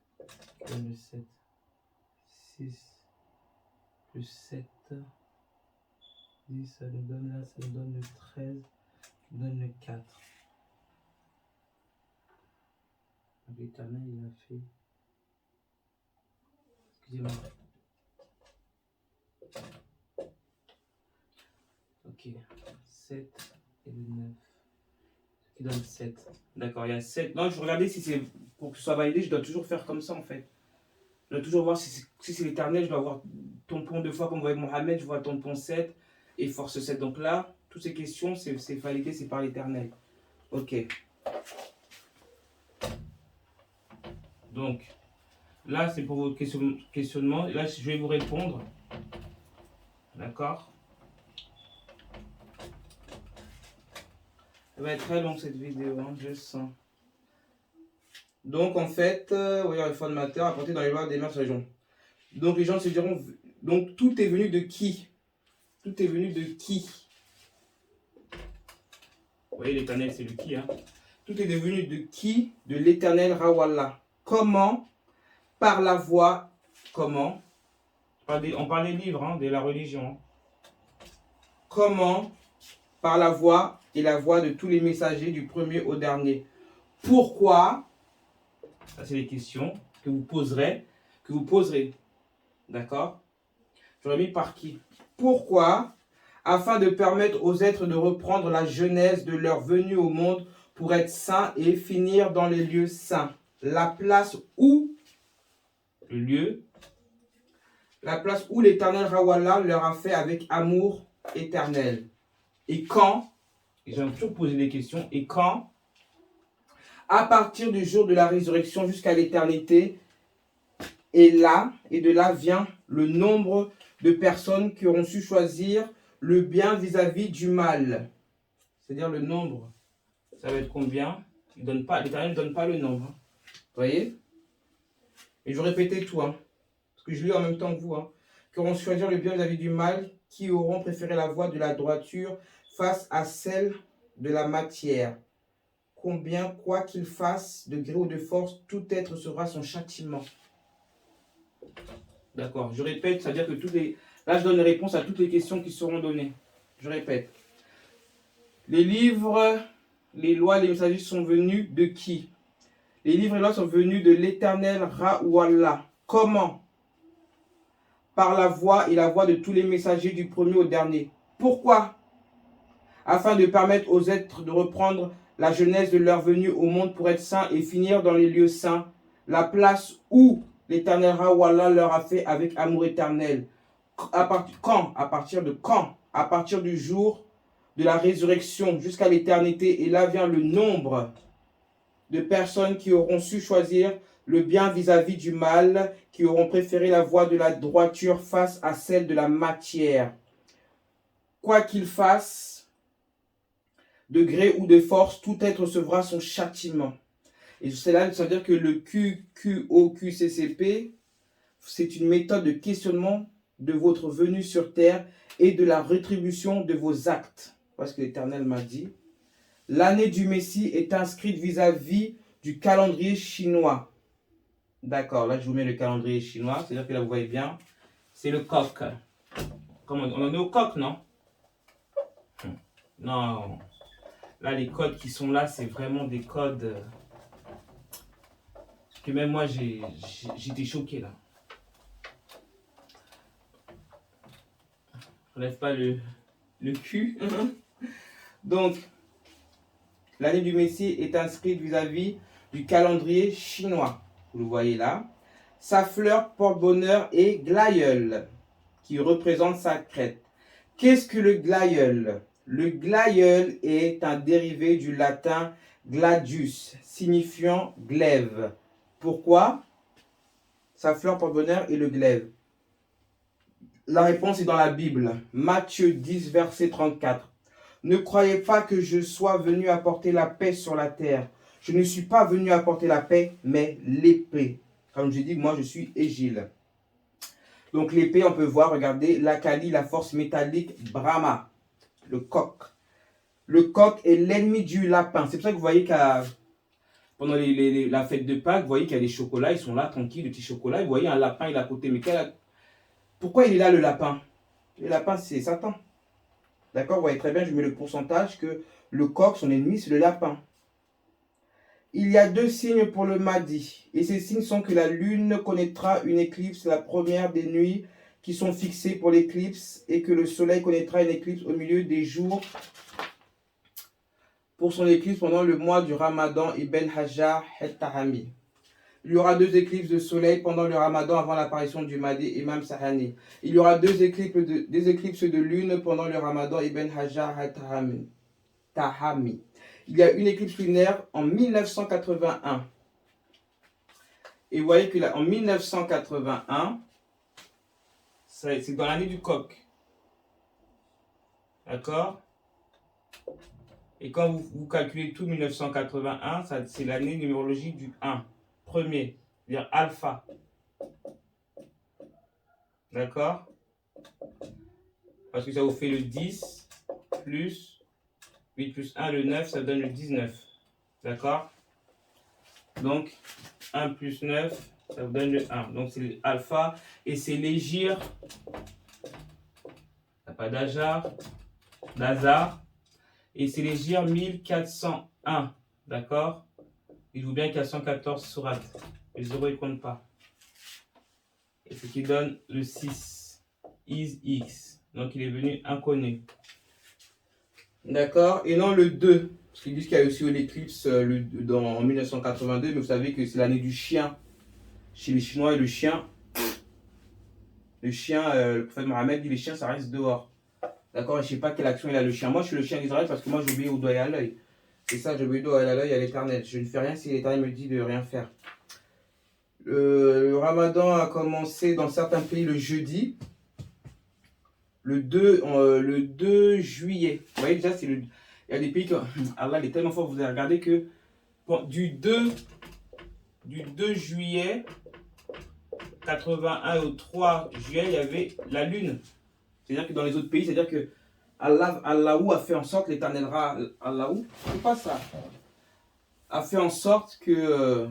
le 7, 6, plus 7, 10, ça nous donne là, ça nous donne le 13, ça nous donne le 4. L'Éternel, il a fait... Excusez-moi. Ok, 7 et le 9. Qui donne 7. D'accord, il y a 7. Non, je regardais si c'est pour que ce soit validé, je dois toujours faire comme ça en fait. Je dois toujours voir si c'est l'Éternel, je dois voir tampon 2 fois comme avec Mohamed, je vois tampon 7 et force 7. Donc là, toutes ces questions, c'est validé, c'est par l'Éternel. Ok. Donc, là, c'est pour vos questionnements. Là, je vais vous répondre. D'accord. Ça va être très long cette vidéo, hein, je le sens. Donc en fait, oui, réformateur apporté dans les lois des mœurs régions. Donc les gens se diront, donc tout est venu de qui? Tout est venu de qui? Vous voyez, l'Éternel, c'est le qui, hein? Tout est devenu de qui? De l'Éternel Rawallah. Comment? Par la voix. Comment? On parle des livres, hein, de la religion. Hein. Comment? Par la voix et la voix de tous les messagers du premier au dernier. Pourquoi? Ça, c'est les questions que vous poserez. D'accord? J'aurais mis par qui? Pourquoi? Afin de permettre aux êtres de reprendre la genèse de leur venue au monde pour être saints et finir dans les lieux saints. La place où l'Éternel Rawallah leur a fait avec amour éternel. Et quand? J'ai toujours posé des questions. Et quand? À partir du jour de la résurrection jusqu'à l'éternité. Et de là vient le nombre de personnes qui auront su choisir le bien vis-à-vis du mal. C'est-à-dire le nombre. Ça va être combien? L'Éternel ne donne pas le nombre. Vous voyez? Et je répétais tout, parce que je lis en même temps que vous. Qui auront su choisir le bien vis-à-vis du mal, qui auront préféré la voie de la droiture face à celle de la matière. Combien, quoi qu'il fasse, de gré ou de force, tout être sera son châtiment. D'accord, je répète, c'est-à-dire que là je donne les réponses à toutes les questions qui seront données. Je répète. Les livres, les lois, les messagers sont venus de qui? Les livres et lois sont venus de l'Éternel Rawallah. Comment? Par la voix et la voix de tous les messagers du premier au dernier. Pourquoi? Afin de permettre aux êtres de reprendre la genèse de leur venue au monde pour être saints et finir dans les lieux saints, la place où l'Éternel Rawallah leur a fait avec amour éternel. Quand? À partir de quand? À partir du jour de la résurrection jusqu'à l'éternité. Et là vient le nombre de personnes qui auront su choisir le bien vis-à-vis du mal, qui auront préféré la voie de la droiture face à celle de la matière. Quoi qu'il fasse, de gré ou de force, tout être recevra son châtiment. Et cela veut dire que le QQOQCCP, c'est une méthode de questionnement de votre venue sur terre et de la rétribution de vos actes. Parce que l'Éternel m'a dit, l'année du Messie est inscrite vis-à-vis du calendrier chinois. D'accord, là je vous mets le calendrier chinois, c'est-à-dire que là vous voyez bien, c'est le coq. Comment on en est au coq, non? Non. Là, les codes qui sont là, c'est vraiment des codes que même moi, j'étais choqué là. Je n'enlève pas le cul. Donc, l'année du Messie est inscrite vis-à-vis du calendrier chinois. Vous le voyez là. Sa fleur porte bonheur et glaïeul, qui représente sa crête. Qu'est-ce que le glaïeul? Le glaïeul est un dérivé du latin gladius, signifiant glaive. Pourquoi sa fleur porte bonheur et le glaive? La réponse est dans la Bible. Matthieu 10, verset 34. Ne croyez pas que je sois venu apporter la paix sur la terre. Je ne suis pas venu apporter la paix, mais l'épée. Comme je dis, moi je suis Égile. Donc l'épée, on peut voir, regardez, l'Akali, la force métallique, Brahma. Le coq. Le coq est l'ennemi du lapin. C'est pour ça que vous voyez qu'à pendant la fête de Pâques, vous voyez qu'il y a des chocolats, ils sont là, tranquilles, des petits chocolats. Vous voyez un lapin, il est à côté. Mais pourquoi il est là, le lapin? Le lapin, c'est Satan. D'accord? Vous voyez très bien, je mets le pourcentage que le coq, son ennemi, c'est le lapin. Il y a 2 signes pour le Mahdi. Et ces signes sont que la lune connaîtra une éclipse, la première des nuits qui sont fixées pour l'éclipse, et que le soleil connaîtra une éclipse au milieu des jours pour son éclipse pendant le mois du Ramadan Ibn Hajar el-Tahami. Il y aura 2 éclipses de soleil pendant le Ramadan avant l'apparition du Mahdi Imam Sahani. Il y aura 2 éclipses de lune pendant le Ramadan Ibn Hajar el-Tahami. Il y a une éclipse lunaire en 1981. Et vous voyez que là, en 1981, c'est dans l'année du coq. D'accord? Et quand vous calculez tout 1981, c'est l'année numérologique du 1, premier, c'est-à-dire alpha. D'accord? Parce que ça vous fait le 10 plus 8 plus 1, le 9, ça donne le 19. D'accord? Donc, 1 plus 9, ça vous donne le 1. Donc, c'est alpha et c'est l'égir. Il n'y a pas d'hasard. Et c'est l'égir 1401. D'accord? Dites-vous bien qu'il y a 114 sourates. Le 0, il ne compte pas. Et ce qui donne le 6. Is X. Donc, il est venu inconnu. D'accord. Et non le 2. Parce qu'ils disent qu'il y a aussi eu l'éclipse en 1982. Mais vous savez que c'est l'année du chien. Chez les Chinois, et le chien, le prophète Mohammed dit les chiens, ça reste dehors. D'accord. Et je ne sais pas quelle action il a le chien. Moi, je suis le chien d'Israël parce que moi, j'obéis au doigt et à l'œil. C'est ça, j'obéis au doigt et à l'œil à l'éternel. Je ne fais rien si l'éternel me dit de rien faire. Le ramadan a commencé dans certains pays le jeudi. Le 2 juillet. Vous voyez déjà, il y a des pays que Allah est tellement fort, vous avez regardé que du 2 juillet 81 au 3 juillet, il y avait la lune. C'est-à-dire que dans les autres pays, c'est-à-dire que Allah a fait en sorte, l'éternel Allah, c'est pas ça, a fait en sorte que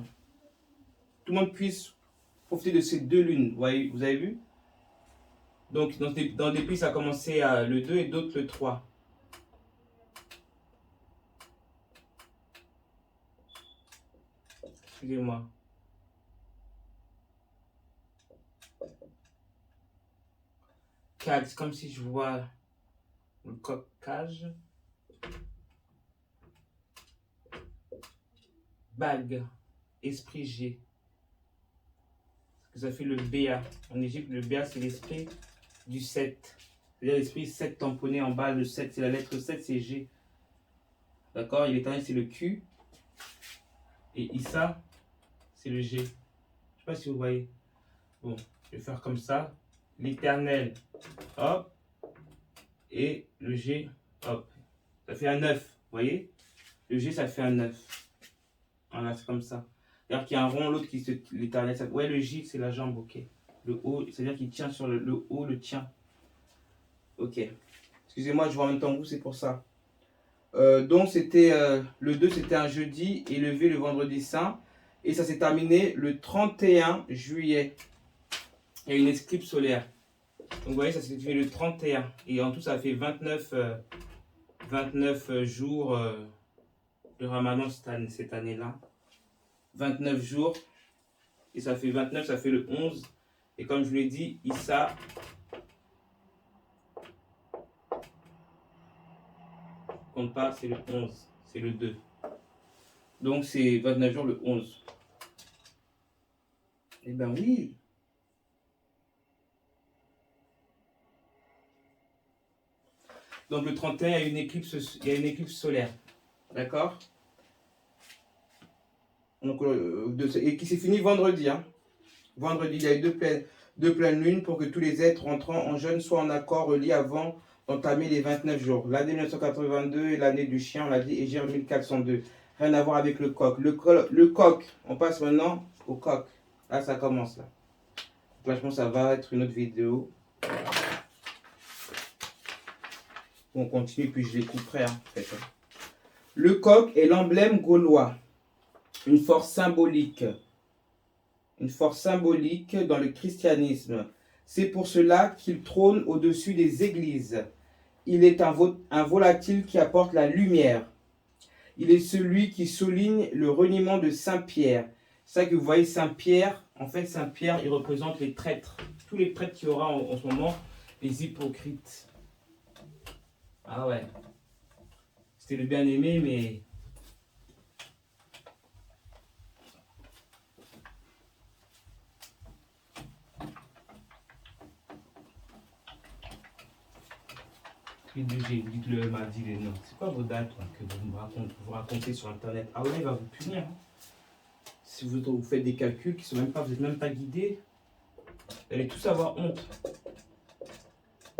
tout le monde puisse profiter de ces deux lunes. Vous avez vu? Donc, dans des pays, ça a commencé le 2 et d'autres le 3. Excusez-moi. C'est comme si je vois le coquage. Bague. Esprit G. Ça fait le BA. En Égypte, le BA, c'est l'esprit du 7. C'est-à-dire l'esprit 7 tamponné en bas. Le 7, c'est la lettre 7, c'est G. D'accord? Il est éternel, c'est le Q. Et Issa, c'est le G. Je ne sais pas si vous voyez. Bon, je vais faire comme ça. L'éternel, hop. Et le G, hop. Ça fait un 9. Vous voyez? Le G, ça fait un 9. Voilà, c'est comme ça. C'est-à-dire qu'il y a un rond, l'autre qui se. L'éternel. Ouais, le J, c'est la jambe, ok. Le haut, c'est-à-dire qu'il tient sur le haut, le tient. Ok. Excusez-moi, je vois en même temps que vous, c'est pour ça. Donc, c'était le 2, c'était un jeudi, et levé le vendredi saint. Et ça s'est terminé le 31 juillet. Il y a une éclipse solaire. Donc, vous voyez, ça s'est fait le 31. Et en tout, ça a fait 29 jours de Ramadan cette année-là. 29 jours. Et ça fait 29, ça fait le 11. Et comme je vous l'ai dit, Issa, compte pas, c'est le 11. C'est le 2. Donc c'est 29 jours le 11. Eh ben oui. Donc le 31, il y a une éclipse solaire. D'accord? Donc, et qui s'est fini vendredi. Hein. Vendredi, il y a eu deux pleines lunes pour que tous les êtres rentrant en jeûne soient en accord reliés avant d'entamer les 29 jours. L'année 1982 et l'année du chien, on l'a dit, Égir 1402. Rien à voir avec le coq. Le coq, on passe maintenant au coq. Là, ça commence. Là, je pense que ça va être une autre vidéo. On continue, puis je les couperai. Hein, en fait. Le coq est l'emblème gaulois. Une force symbolique. Une force symbolique dans le christianisme. C'est pour cela qu'il trône au-dessus des églises. Il est un volatile qui apporte la lumière. Il est celui qui souligne le reniement de Saint-Pierre. C'est ça que vous voyez Saint-Pierre. En fait, Saint-Pierre, il représente les traîtres. Tous les traîtres qu'il y aura en ce moment, les hypocrites. Ah ouais. C'était le bien-aimé, mais... Dites-le mardi les noms. C'est quoi vos dates là, que vous racontez sur internet? Ah ouais, il va vous punir. Hein. Si vous faites des calculs qui sont même pas, vous n'êtes même pas guidé, vous allez tous avoir honte.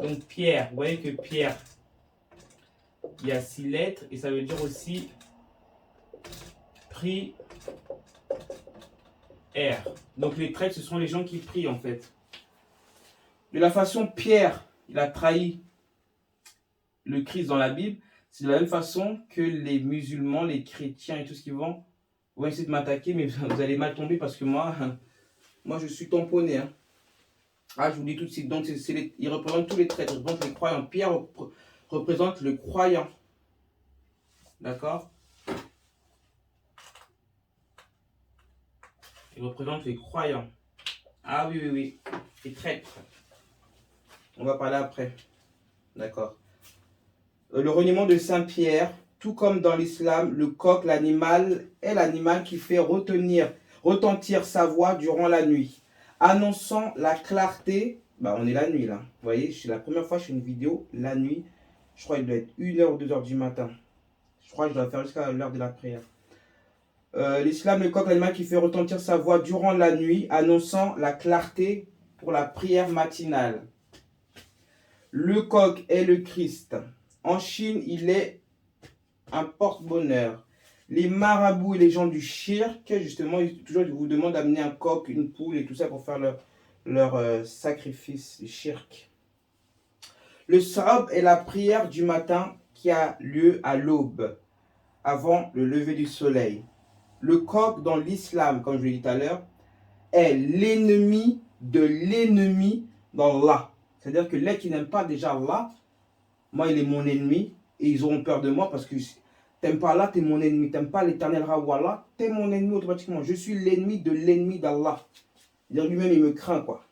Donc Pierre, vous voyez que Pierre, il y a 6 lettres et ça veut dire aussi prière. Donc les traîtres, ce sont les gens qui prient en fait. De la façon Pierre, il a trahi le Christ dans la Bible, c'est de la même façon que les musulmans, les chrétiens et tout ce qui vont essayer de m'attaquer, mais vous allez mal tomber parce que moi je suis tamponné. Hein. Ah, je vous dis tout de suite, donc il représente tous les traîtres, il représente les croyants. Pierre représente le croyant. D'accord? Il représente les croyants. Ah oui, oui, oui. Les traîtres. On va parler après. D'accord. Le reniement de Saint-Pierre, tout comme dans l'islam, le coq, l'animal, est l'animal qui fait retentir sa voix durant la nuit, annonçant la clarté. Bah, on est la nuit là. Vous voyez, c'est la première fois que je fais une vidéo la nuit. Je crois qu'il doit être 1h ou 2h du matin. Je crois que je dois faire jusqu'à l'heure de la prière. L'islam, le coq, l'animal qui fait retentir sa voix durant la nuit, annonçant la clarté pour la prière matinale. Le coq est le Christ. En Chine, il est un porte-bonheur. Les marabouts et les gens du shirk, justement, toujours ils vous demandent d'amener un coq, une poule et tout ça pour faire leur sacrifice, shirk. Le sab est la prière du matin qui a lieu à l'aube, avant le lever du soleil. Le coq dans l'islam, comme je l'ai dit tout à l'heure, est l'ennemi de l'ennemi d'Allah. C'est-à-dire que les qui n'aiment pas déjà Allah, moi il est mon ennemi et ils auront peur de moi parce que t'aimes pas Allah, t'es mon ennemi. T'aimes pas l'éternel Rawallah, t'es mon ennemi automatiquement. Je suis l'ennemi de l'ennemi d'Allah. C'est-à-dire lui-même il me craint quoi.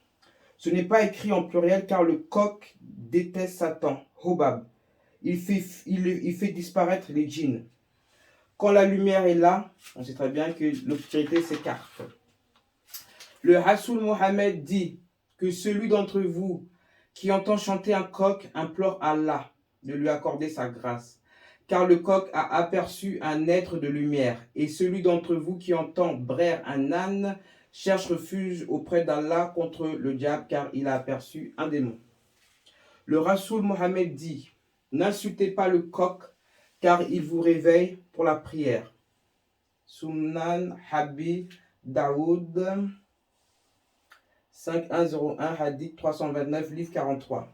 Ce n'est pas écrit en pluriel car le coq déteste Satan, Hobab. Il fait disparaître les djinns. Quand la lumière est là, on sait très bien que l'obscurité s'écarte. Le Rasoul Mohammed dit que celui d'entre vous qui entend chanter un coq implore Allah de lui accorder sa grâce, car le coq a aperçu un être de lumière, et celui d'entre vous qui entend braire un âne cherche refuge auprès d'Allah contre le diable, car il a aperçu un démon. Le Rasoul Mohammed dit, n'insultez pas le coq, car il vous réveille pour la prière. Sunan Habib Daoud 5101 Hadith 329 livre 43.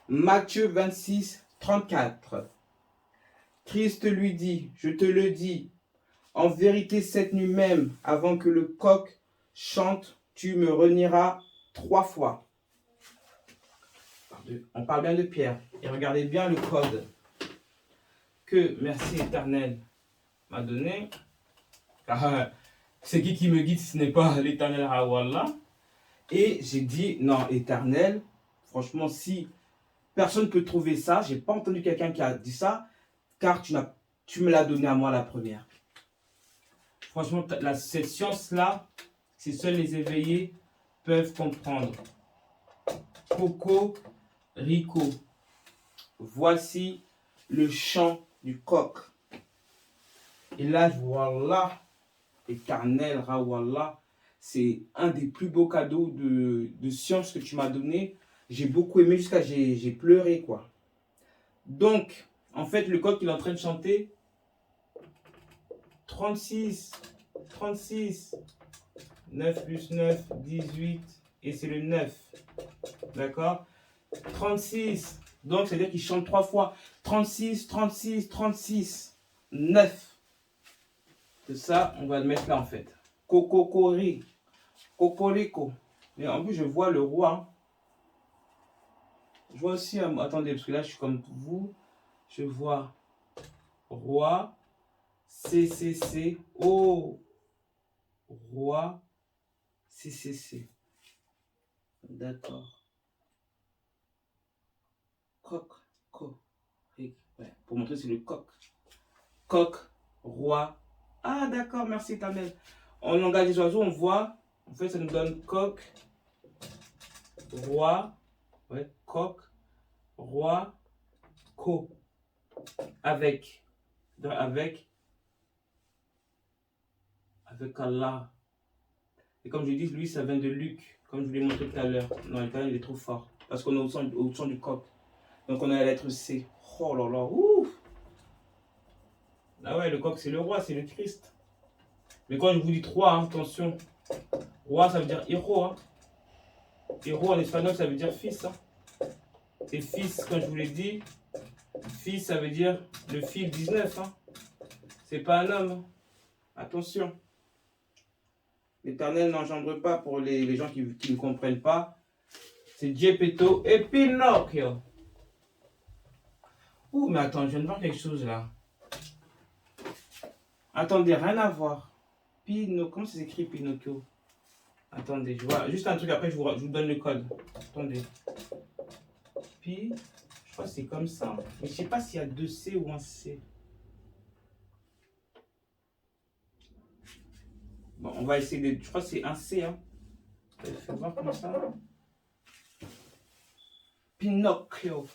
Matthieu 26 34. Christ lui dit, je te le dis, en vérité cette nuit même, avant que le coq chante, tu me renieras 3 fois. On parle bien de Pierre. Et regardez bien le code que Merci Éternel m'a donné. Car c'est qui me guide si ce n'est pas l'Éternel Rawallah. Et j'ai dit, non, Éternel, franchement, si personne ne peut trouver ça, j'ai pas entendu quelqu'un qui a dit ça, car tu me l'as donné à moi la première. Franchement, cette science-là, si seuls les éveillés peuvent comprendre. Coco Rico, voici le chant du coq. Et là, je vois là, Éternel Rawallah, c'est un des plus beaux cadeaux de science que tu m'as donné. J'ai beaucoup aimé jusqu'à j'ai pleuré quoi. Donc, en fait, le coq il est en train de chanter 36, 36, 9 plus 9, 18, et c'est le 9. D'accord? 36. Donc, c'est-à-dire qu'il chante 3 fois. 36, 36, 36, 9. C'est ça, on va le mettre là en fait. Cococori. Cocorico. Mais en plus, je vois le roi. Je vois aussi, attendez, parce que là, je suis comme vous. Je vois roi, CCC, oh, roi, CCC. D'accord. Coq, ouais. Pour montrer, c'est le coq. Coq, roi. Ah, d'accord, merci, Éternel. En langage des oiseaux, on voit, en fait, ça nous donne coq, roi, ouais, coq, roi, co, avec Allah. Et comme je dis, lui, ça vient de Luc, comme je vous l'ai montré tout à l'heure. Non, il est trop fort, parce qu'on est au son du coq. Donc on a la lettre C. Oh là là, ouf. Ah ouais, le coq, c'est le roi, c'est le Christ. Mais quand je vous dis 3, hein, attention, roi, ça veut dire héros. Hein. Héros en espagnol, ça veut dire fils. Hein. Et fils, quand je vous l'ai dit, fils, ça veut dire le fil 19. Hein. C'est pas un homme. Hein. Attention. L'Éternel n'engendre pas pour les gens qui ne comprennent pas. C'est Geppetto et Pinocchio. Ouh, mais attends, je viens de voir quelque chose là. Attendez, rien à voir. Comment ça s'écrit Pinocchio? Attendez, je vois juste un truc, après je vous donne le code. Attendez. Pi, je crois que c'est comme ça. Mais je sais pas s'il y a 2C ou un C. Bon, on va essayer de... Je crois que c'est un C, hein. Fais voir comme ça. Pinocchio.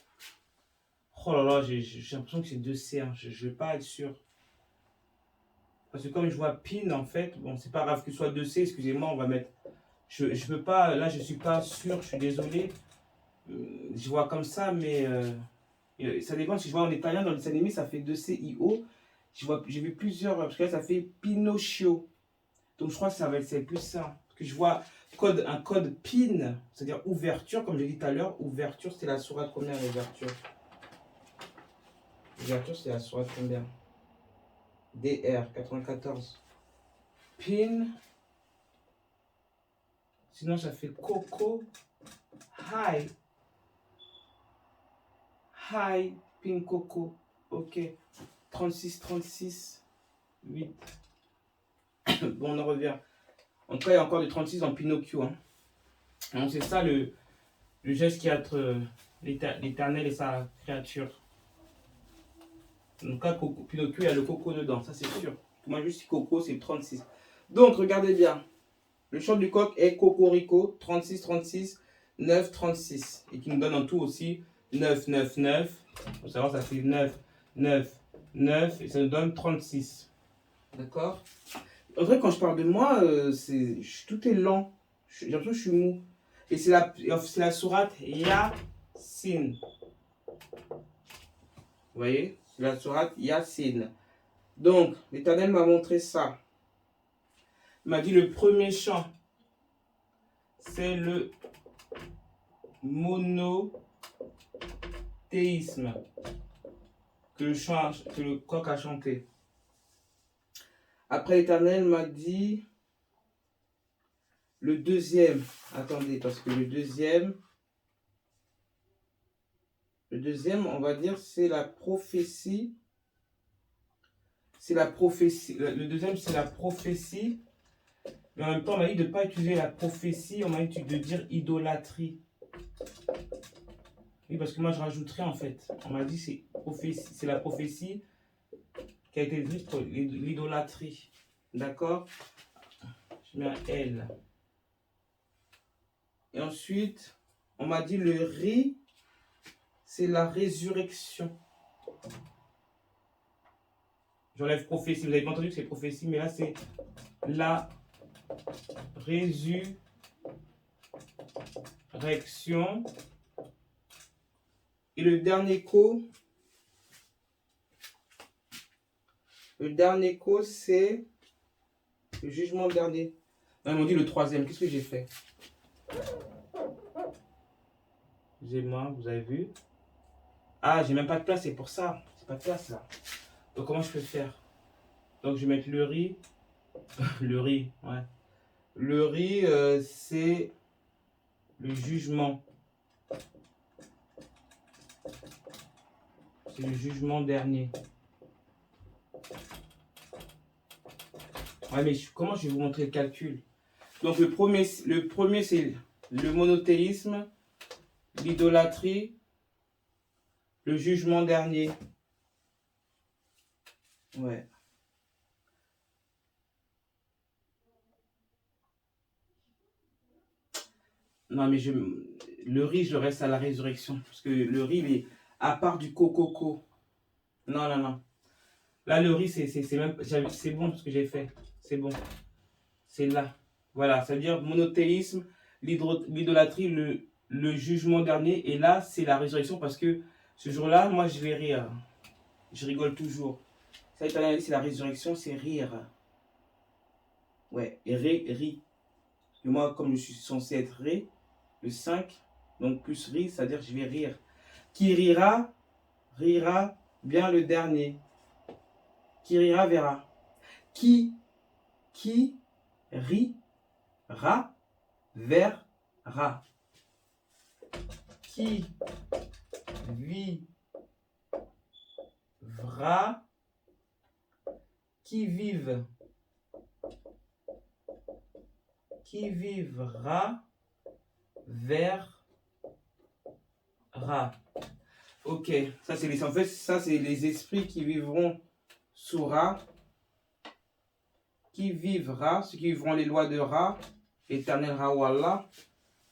Oh là là, j'ai l'impression que c'est 2C, hein. Je vais pas être sûr. Parce que comme je vois pin, en fait, bon, c'est pas grave que ce soit 2C, excusez-moi, on va mettre... Je peux pas, là, je suis pas sûr, je suis désolé. Je vois comme ça, mais ça dépend. Si je vois en italien, dans les animés, ça fait 2CIO. J'ai vu plusieurs, parce que là, ça fait Pinocchio. Donc, je crois que ça va être c'est plus ça. Parce que je vois un code PIN, c'est-à-dire ouverture, comme j'ai dit tout à l'heure. Ouverture, c'était la sourate combien, l'ouverture? Ouverture, c'est la sourate combien? DR 94. PIN. Sinon, ça fait Coco. Hi. Hi. PIN Coco. Ok. 36, 36. 8. Bon, on en revient. En tout cas, il y a encore du 36 en Pinocchio. Hein. Donc, c'est ça le geste qui est entre l'éternel et sa créature. En tout cas, Pinocchio, il y a le coco dedans, ça c'est sûr. Moi, juste Coco, c'est 36. Donc, regardez bien. Le chant du coq est Cocorico, 36, 36, 9, 36. Et qui nous donne en tout aussi 9, 9, 9. Il faut savoir, ça fait 9, 9, 9. Et ça nous donne 36. D'accord? En vrai, quand je parle de moi, tout est lent. J'ai l'impression que je suis mou. Et c'est la sourate Yasin. Vous voyez? C'est la sourate Yasin. Donc, l'Éternel m'a montré ça. Il m'a dit le premier chant, c'est le monothéisme que le coq a chanté. Après, l'Éternel m'a dit le deuxième. Attendez, parce que le deuxième, on va dire, c'est la prophétie. C'est la prophétie. Le deuxième, c'est la prophétie. Mais en même temps, on m'a dit de ne pas utiliser la prophétie, on m'a dit de dire idolâtrie. Oui, parce que moi, je rajouterais en fait. On m'a dit c'est la prophétie qui a été dite pour l'idolâtrie. D'accord? Je mets un L. Et ensuite, on m'a dit le riz, c'est la résurrection. J'enlève prophétie. Vous n'avez pas entendu que c'est prophétie, mais là, c'est la résurrection. Et le dernier c'est le jugement dernier. Non, ils m'ont dit le troisième. Qu'est-ce que j'ai fait? Excusez-moi, vous avez vu? Ah, j'ai même pas de place, c'est pour ça. C'est pas de place là. Donc comment je peux faire? Donc je vais mettre le riz. Le riz, ouais. Le riz, c'est le jugement. C'est le jugement dernier. Ouais, mais comment je vais vous montrer le calcul? Donc le premier c'est le monothéisme, l'idolâtrie, le jugement dernier. Ouais. Non, mais le riz, je le reste à la résurrection. Parce que le riz, il est à part du coco. Non, non, non. Là, le riz, c'est bon ce que j'ai fait. C'est bon. C'est là. Voilà, c'est-à-dire monothéisme, l'idolâtrie, le jugement dernier. Et là, c'est la résurrection parce que ce jour-là, moi, je vais rire. Je rigole toujours. Ça, c'est la résurrection, c'est rire. Ouais, et ri. Et moi, comme je suis censé être ré, le 5, donc plus ri, c'est-à-dire que je vais rire. Qui rira, rira bien le dernier. Qui rira, verra. Qui rira, verra. Qui vivra, qui vive. qui vivra vers Ra. Ok, ça c'est les, en fait, ça c'est les esprits qui vivront sous Ra, qui vivra, ceux qui vivront les lois de Ra, éternel Ra ou Allah,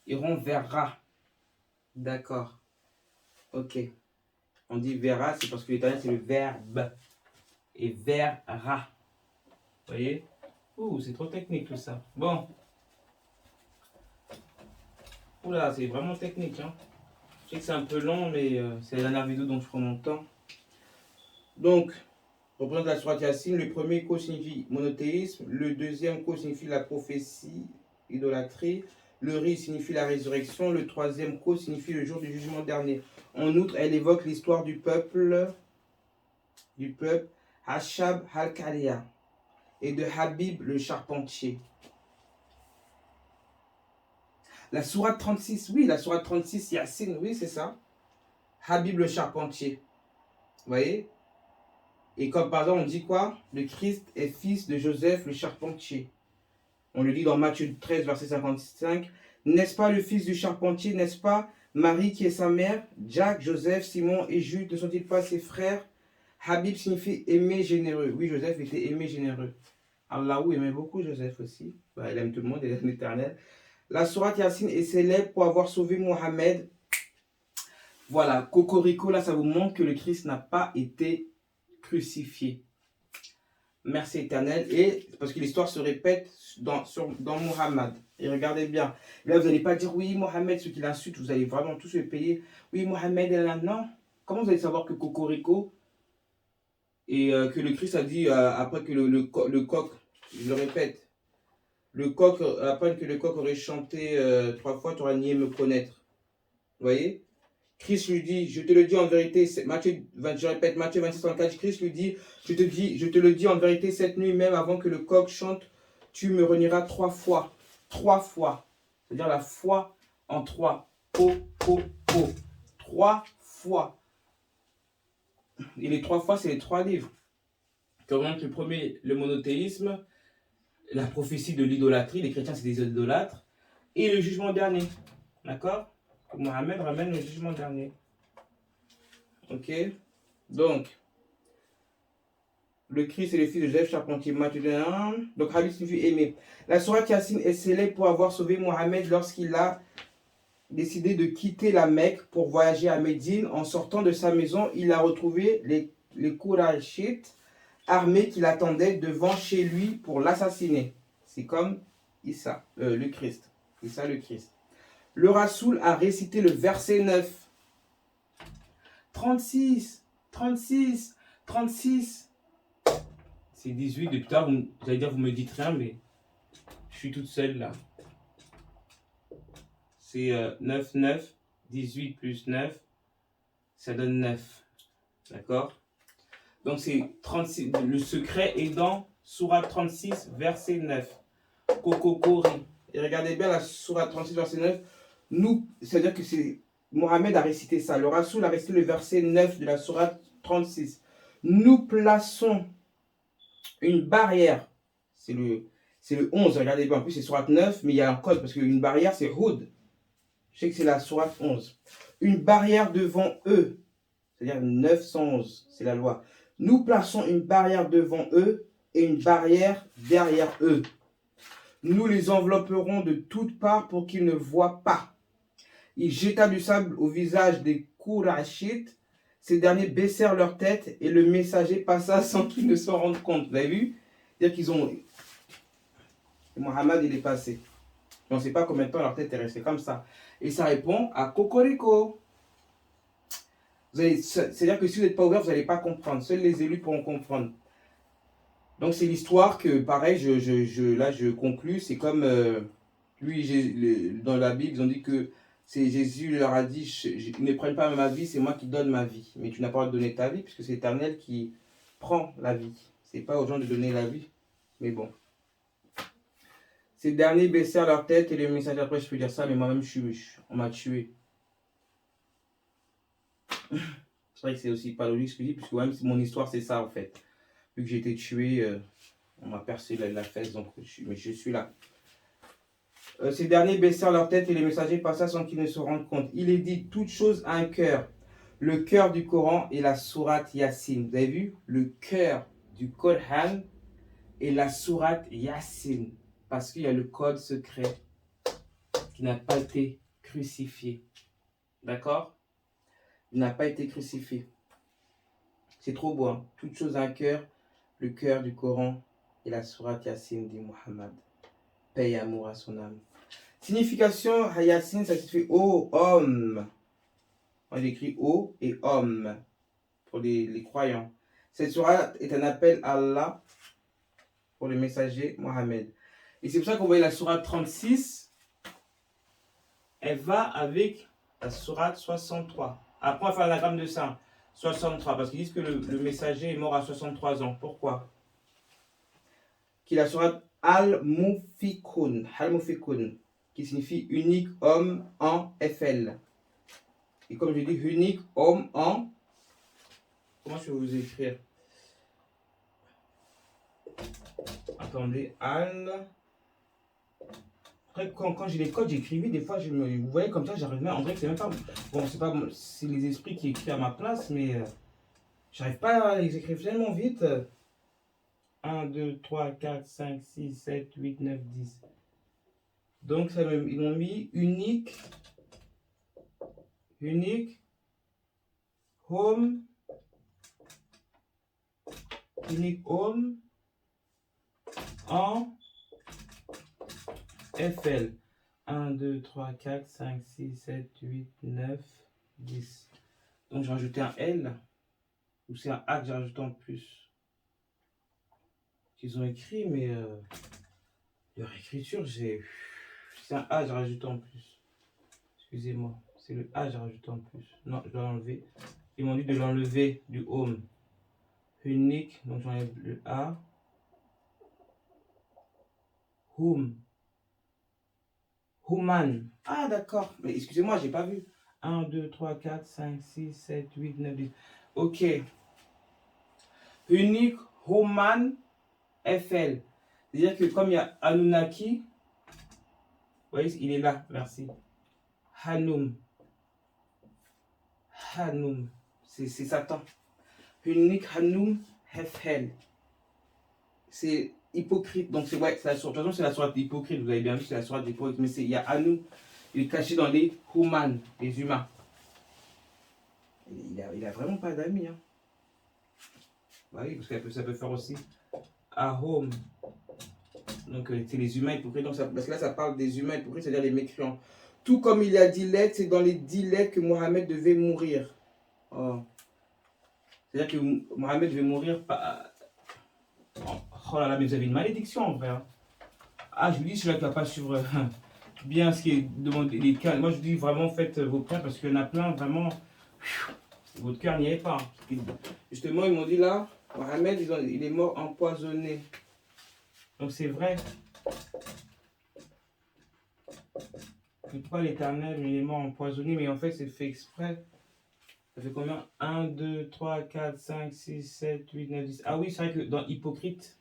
iront vers Ra. D'accord. Ok. On dit verra, c'est parce que l'éternel c'est le verbe. Et verra. Vous voyez? Ouh, c'est trop technique tout ça. Bon. Oula, c'est vraiment technique. Hein. Je sais que c'est un peu long, mais c'est la dernière vidéo donc je prends mon temps. Donc, représente la sourate Yassine. Le premier co signifie monothéisme. Le deuxième co signifie la prophétie, idolâtrie. Le ri signifie la résurrection. Le troisième co signifie le jour du jugement dernier. En outre, elle évoque l'histoire du peuple Hachab al-Khalia et de Habib le charpentier. La sourate 36, oui, la sourate 36, Yassine, oui, c'est ça. Habib le charpentier. Vous voyez? Et comme par exemple, on dit quoi? Le Christ est fils de Joseph le charpentier. On le dit dans Matthieu 13, verset 55. N'est-ce pas le fils du charpentier? N'est-ce pas Marie qui est sa mère? Jacques, Joseph, Simon et Jude ne sont-ils pas ses frères? Habib signifie aimer généreux. Oui, Joseph était aimé généreux. Allah aimait beaucoup Joseph aussi. Bah, il aime tout le monde, il aime l'éternel. La sourate Yassine est célèbre pour avoir sauvé Mohammed. Voilà, Cocorico, là, ça vous montre que le Christ n'a pas été crucifié. Merci éternel. Et parce que l'histoire se répète dans Mohammed. Et regardez bien. Là, vous n'allez pas dire, oui, Mohammed, ceux qui l'insultent, vous allez vraiment tous le payer. Oui, Mohammed est là. Non. Comment vous allez savoir que Cocorico et que le Christ a dit, après que le coq, je le répète, le coq, après que le coq aurait chanté 3 fois, tu auras nié me connaître. Vous voyez? Christ lui dit, je te le dis en vérité, je répète, Matthieu 26, 34, Christ lui dit, je te le dis en vérité, cette nuit même avant que le coq chante, tu me renieras 3 fois. 3 fois. C'est-à-dire la foi en 3. 3 fois. Et les 3 fois, c'est les 3 livres. Donc le premier, le monothéisme, la prophétie de l'idolâtrie, les chrétiens c'est des idolâtres, et le jugement dernier. D'accord? Mohammed ramène le jugement dernier. Ok? Donc, le Christ est le fils de Joseph charpentier. Donc, Habib signifie aimer. La sourate Yassine est célèbre pour avoir sauvé Mohammed lorsqu'il a décidé de quitter la Mecque pour voyager à Médine. En sortant de sa maison, il a retrouvé les Qurayshites armés qui l'attendaient devant chez lui pour l'assassiner. C'est comme Issa, le Christ. Issa le Christ. Le Rasoul a récité le verset 9. 36, 36, 36. C'est 18. Depuis tard, vous allez dire, vous me dites rien, mais je suis toute seule là. C'est 9, 9, 18 plus 9, ça donne 9. D'accord? Donc c'est 36. Le secret est dans Sourate 36, verset 9. Kokokori. Et regardez bien la Sourate 36, verset 9. Nous, c'est-à-dire que c'est Mohammed a récité ça. Le Rasoul a récité le verset 9 de la Sourate 36. Nous plaçons une barrière. C'est le 11. Regardez bien. En plus, c'est Sourate 9, mais il y a un code parce qu'une barrière, c'est Houd. Je sais que c'est la Sourate 11. Une barrière devant eux. C'est-à-dire 911. C'est la loi. Nous plaçons une barrière devant eux et une barrière derrière eux. Nous les envelopperons de toutes parts pour qu'ils ne voient pas. Il jeta du sable au visage des Qurayshites. Ces derniers baissèrent leur tête et le messager passa sans qu'ils ne s'en rendent compte. Vous avez vu? C'est-à-dire qu'ils ont... Mohammed, il est passé. On ne sait pas combien de temps leur tête est restée comme ça. Et ça répond à Cocorico. C'est-à-dire que si vous n'êtes pas ouvert, vous n'allez pas comprendre. Seuls les élus pourront comprendre. Donc c'est l'histoire que, pareil, là je conclus. C'est comme, dans la Bible, ils ont dit que Jésus leur a dit, ils ne prennent pas ma vie, c'est moi qui donne ma vie. Mais tu n'as pas le droit de donner ta vie, puisque c'est l'Éternel qui prend la vie. Ce n'est pas aux gens de donner la vie. Mais bon. Ces derniers baissèrent leur tête et le messager, après je peux dire ça, mais moi-même on m'a tué. C'est vrai que c'est aussi pas logique ce que je dis, puisque même mon histoire c'est ça en fait. Vu que j'ai été tué, on m'a percé la fesse, donc je suis là. Ces derniers baissèrent leur tête et les messagers passèrent sans qu'ils ne se rendent compte. Il est dit, toute chose a un cœur. Le cœur du Coran et la sourate Yassine. Vous avez vu? Le cœur du Coran et la sourate Yassine. Parce qu'il y a le code secret qui n'a pas été crucifié. D'accord? Il n'a pas été crucifié. C'est trop beau. Hein? Toute chose a un cœur. Le cœur du Coran et la sourate Yassine, dit Muhammad. Paix et amour à son âme. Signification, Yassine, ça signifie ô homme. Moi j'écris ô et homme pour les croyants. Cette sourate est un appel à Allah pour le messager Mohammed. Et c'est pour ça qu'on voit la sourate 36, elle va avec la sourate 63. Après on va faire la gamme de ça. 63, parce qu'ils disent que le messager est mort à 63 ans. Pourquoi? Qui est la sourate Al-Mufikun, qui signifie unique homme en FL. Et comme je dis, unique homme en... Comment je vais vous écrire? Attendez, Al... Après, quand j'ai les codes, j'écrivais, des fois, vous voyez comme ça, j'arrive à... On dirait que c'est même pas... Bon, c'est pas... C'est les esprits qui écrivent à ma place, mais... j'arrive pas à les écrire tellement vite. 1, 2, 3, 4, 5, 6, 7, 8, 9, 10. Donc, ils m'ont mis unique, home, unique home, en FL. 1, 2, 3, 4, 5, 6, 7, 8, 9, 10. Donc, j'ai rajouté un L, ou c'est un A que j'ai rajouté en plus. Qu'ils ont écrit, mais leur écriture, c'est un A, j'ai rajouté en plus. Excusez-moi, c'est le A, j'ai rajouté en plus. Non, je dois l'enlever. Ils m'ont dit de l'enlever du home. Unique, donc j'enlève le A. Home. Human. Ah, d'accord. Mais excusez-moi, j'ai pas vu. 1, 2, 3, 4, 5, 6, 7, 8, 9, 10. Ok. Unique, Human, FL. C'est-à-dire que comme il y a Anunnaki, vous voyez, il est là, merci. Hanum. Hanum. C'est Satan. Unique, Hanum, FL. C'est hypocrite. Donc, c'est ouais, de toute façon, c'est la sourate hypocrite. Vous avez bien vu, c'est la sourate hypocrite. Mais il y a Hanum. Il est caché dans les human, les humains. Il a vraiment pas d'amis. Hein. Bah oui, parce que ça peut faire aussi Ahom. Donc, c'est les humains hypocrites. Donc, parce que là, ça parle des humains hypocrites, c'est-à-dire les mécréants. Tout comme il y a 10 lettres, c'est dans les 10 lettres que Mohammed devait mourir. Oh. C'est-à-dire que Mohammed devait mourir par... Oh là là, mais vous avez une malédiction en vrai. Hein. Ah, je vous dis, celui-là qui ne va pas suivre bien ce qui est demandé. Les cas. Moi, je vous dis vraiment, faites vos prières parce qu'il y en a plein, vraiment. Votre cœur n'y est pas. Justement, ils m'ont dit là, Mohamed, il est mort empoisonné. Donc c'est vrai. Pas l'Éternel, il est mort empoisonné, mais en fait, c'est fait exprès. Ça fait combien? 1, 2, 3, 4, 5, 6, 7, 8, 9, 10. Ah oui, c'est vrai que dans Hypocrite,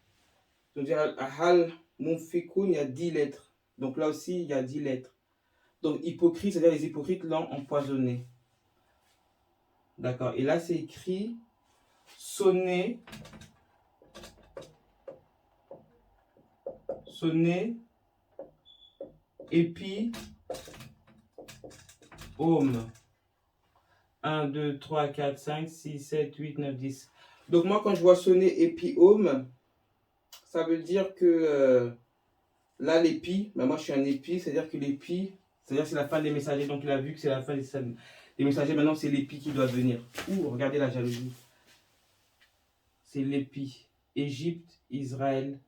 donc Ahal Monfikoun, il y a 10 lettres. Donc là aussi, il y a 10 lettres. Donc hypocrite, c'est-à-dire les hypocrites l'ont empoisonné. D'accord. Et là, c'est écrit sonner, épi, home. 1, 2, 3, 4, 5, 6, 7, 8, 9, 10. Donc moi, quand je vois sonner épi, home, ça veut dire que là, l'épi, ben moi je suis un épi, c'est-à-dire que l'épi, c'est-à-dire c'est la fin des messagers. Donc il a vu que c'est la fin des messagers. Maintenant, c'est l'épi qui doit venir. Ouh, regardez la jalousie. C'est l'épi. Égypte, Israël.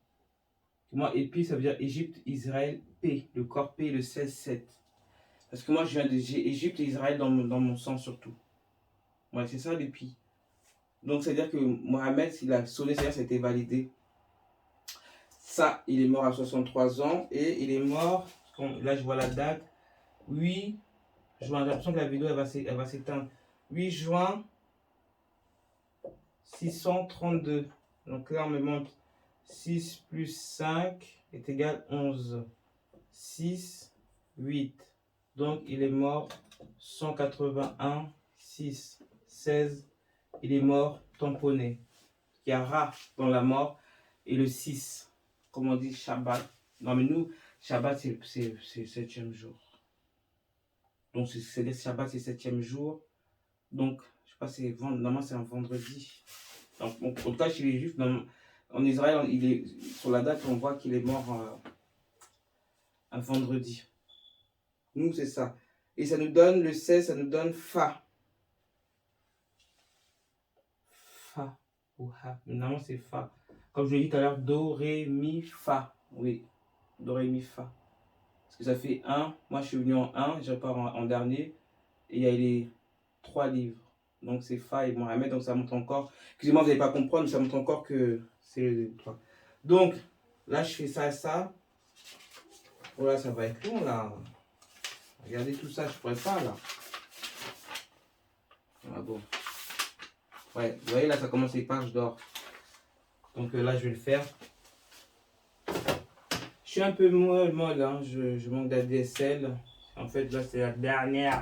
Moi, épi, ça veut dire Égypte, Israël, P. Le corps P, le 16-7. Parce que moi, j'ai Égypte et Israël dans mon sang surtout. Ouais, c'est ça l'épi. Donc, c'est-à-dire que Mohamed, s'il a sonné, c'est-à-dire que ça a été validé. Ça, il est mort à 63 ans et il est mort, là je vois la date, 8 juin. J'ai l'impression que la vidéo elle va s'éteindre. 8 juin 632. Donc là on me montre 6 plus 5 est égal 11. 6, 8. Donc, il est mort 181, 6, 16. Il est mort tamponné. Il y a Ra dans la mort et le 6, comme on dit Shabbat. Non, mais nous, Shabbat, c'est le 7e jour. Donc, c'est Shabbat, c'est le 7e jour. Donc, je sais pas, normalement, c'est un vendredi. Donc, en tout cas, chez les Juifs, en Israël, sur la date, on voit qu'il est mort un vendredi. Nous, c'est ça. Et ça nous donne, le 16, ça nous donne Fa. Fa ou Ha. Normalement, c'est Fa. Comme je l'ai dit tout à l'heure, Do, Ré, Mi, Fa. Oui, Do, Ré, Mi, Fa. Parce que ça fait 1. Moi, je suis venu en 1, je repars en dernier. Et il y a les 3 livres. Donc, c'est Fa et Mohamed. Donc, ça montre encore. Excusez-moi, vous n'allez pas comprendre, mais ça montre encore que c'est le 3. Donc, là, je fais ça et ça. Voilà, ça va être long, là. Regardez tout ça, je ne pourrais pas, là. Ah bon. Ouais, vous voyez, là, ça commence les pages d'or. Donc, là, je vais le faire. Je suis un peu molle, hein. Je manque d'ADSL. En fait, là, c'est la dernière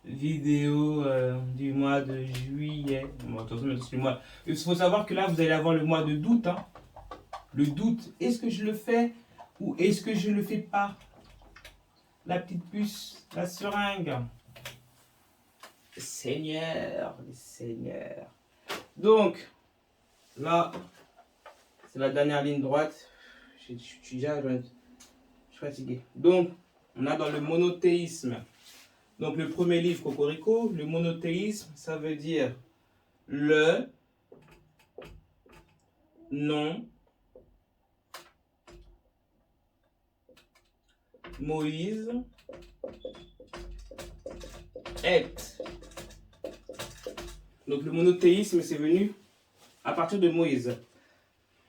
vidéo du mois de juillet. Bon, attention, c'est le mois. Il faut savoir que là, vous allez avoir le mois de d'août. Hein. Le doute, est-ce que je le fais ou est-ce que je ne le fais pas? La petite puce, la seringue. Seigneur, Seigneur. Donc, là, c'est la dernière ligne droite. Je suis fatigué. Donc, on a dans le monothéisme. Donc, le premier livre, Cocorico, le monothéisme, ça veut dire le nom Moïse est. Donc, le monothéisme, c'est venu à partir de Moïse.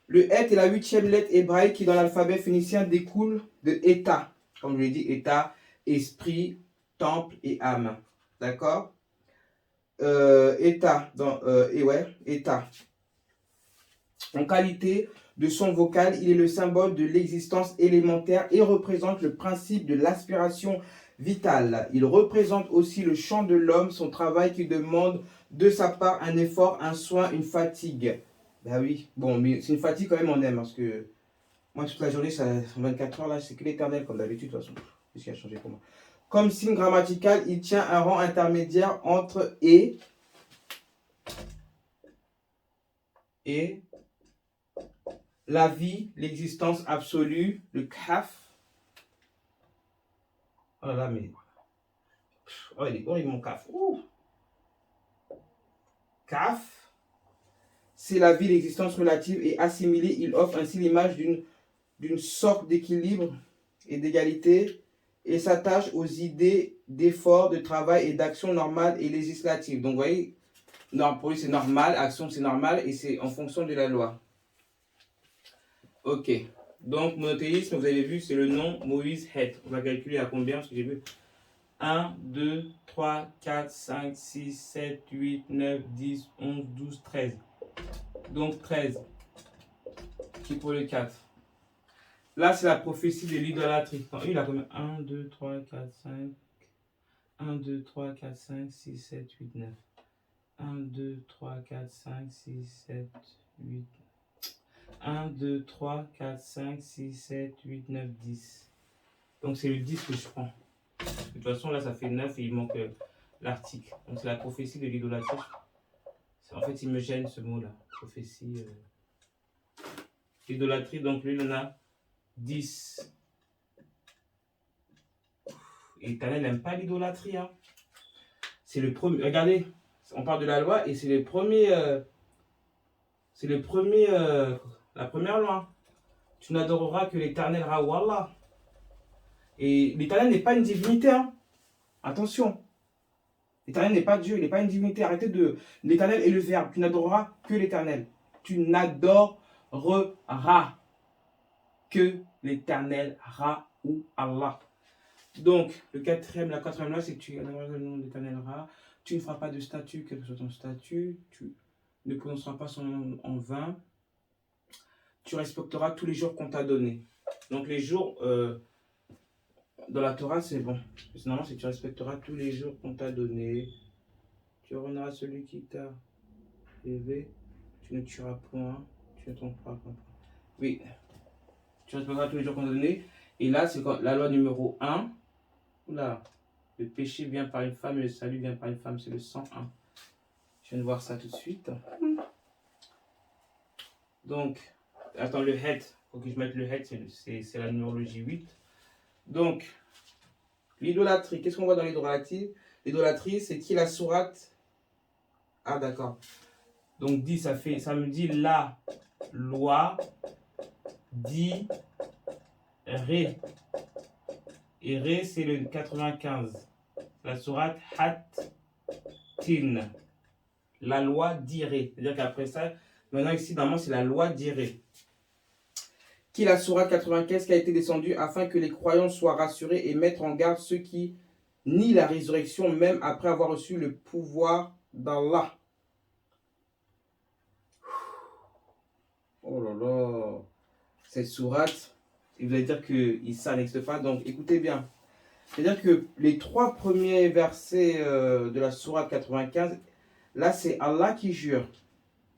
Le Et est la 8e lettre hébraïque qui, dans l'alphabet phénicien, découle de État. Comme je l'ai dit, État, esprit, temple et âme. D'accord? État. État. En qualité de son vocal, il est le symbole de l'existence élémentaire et représente le principe de l'aspiration vitale. Il représente aussi le champ de l'homme, son travail qui demande de sa part un effort, un soin, une fatigue. Ben oui, bon, mais c'est une fatigue quand même, on aime, parce que moi, toute la journée, ça 24 heures, là, c'est que l'éternel, comme d'habitude, de toute façon. Qu'est-ce qui a changé pour moi? Comme signe grammatical, il tient un rang intermédiaire entre et la vie, l'existence absolue, le kaf. Oh là là, mais. Oh, il est horrible, mon kaf. Ouh. Kaf, c'est la vie, l'existence relative et assimilée. Il offre ainsi l'image d'une sorte d'équilibre et d'égalité et s'attache aux idées d'effort, de travail et d'action normale et législative. Donc, vous voyez, non, pour lui, c'est normal, action, c'est normal et c'est en fonction de la loi. Ok. Donc, monothéisme, vous avez vu, c'est le nom Moïse Het. On va calculer à combien, parce que j'ai vu 1, 2, 3, 4, 5, 6, 7, 8, 9, 10, 11, 12, 13. Donc 13. Qui pour le 4. Là, c'est la prophétie de l'idolâtrie. Il a combien? 1, 2, 3, 4, 5. 1, 2, 3, 4, 5, 6, 7, 8, 9. 1, 2, 3, 4, 5, 6, 7, 8. 1, 2, 3, 4, 5, 6, 7, 8, 9, 10. Donc c'est le 10 que je prends. De toute façon, là, ça fait 9 et il manque l'article. Donc c'est la prophétie de l'idolâtrie. En fait, il me gêne ce mot-là. Prophétie. L'idolâtrie, donc lui, il en a 10. Et l'Éternel n'aime pas l'idolâtrie. Hein. C'est le premier. Regardez, on parle de la loi et c'est le premier. La première loi. Tu n'adoreras que l'Éternel Rawallah. Et l'Éternel n'est pas une divinité. Hein. Attention. L'Éternel n'est pas Dieu, il n'est pas une divinité. Arrêtez de. L'Éternel est le Verbe. Tu n'adoreras que l'Éternel. Tu n'adoreras que l'Éternel Ra ou Allah. Donc, la quatrième loi, c'est que tu adoreras le nom de l'Éternel Ra. Tu ne feras pas de statut, quel que soit ton statut. Tu ne prononceras pas son nom en vain. Tu respecteras tous les jours qu'on t'a donnés. Donc, les jours dans la Torah, c'est bon. Sinon, si tu respecteras tous les jours qu'on t'a donné, tu honoreras celui qui t'a élevé, tu ne tueras point, tu ne tromperas point. Oui, tu respecteras tous les jours qu'on t'a donné. Et là, c'est la loi numéro 1. Oula, le péché vient par une femme et le salut vient par une femme, c'est le 101. Je viens de voir ça tout de suite. Donc, attends, le head, il faut que je mette le head, c'est la numérologie 8. Donc, l'idolâtrie, qu'est-ce qu'on voit dans l'idolâtrie? L'idolâtrie, c'est qui la sourate? Ah, d'accord. Donc, dit, ça me dit la loi dit ré. Et ré, c'est le 95. La sourate hat-tin. La loi d'Iré. C'est-à-dire qu'après ça, maintenant ici, normalement, c'est la loi d'Iré. Qui la sourate 95 qui a été descendue afin que les croyants soient rassurés et mettre en garde ceux qui nient la résurrection même après avoir reçu le pouvoir d'Allah. Oh là là. Cette sourate, vous allez dire que ça n'existe pas. Donc écoutez bien. C'est-à-dire que les 3 premiers versets de la sourate 95, là c'est Allah qui jure.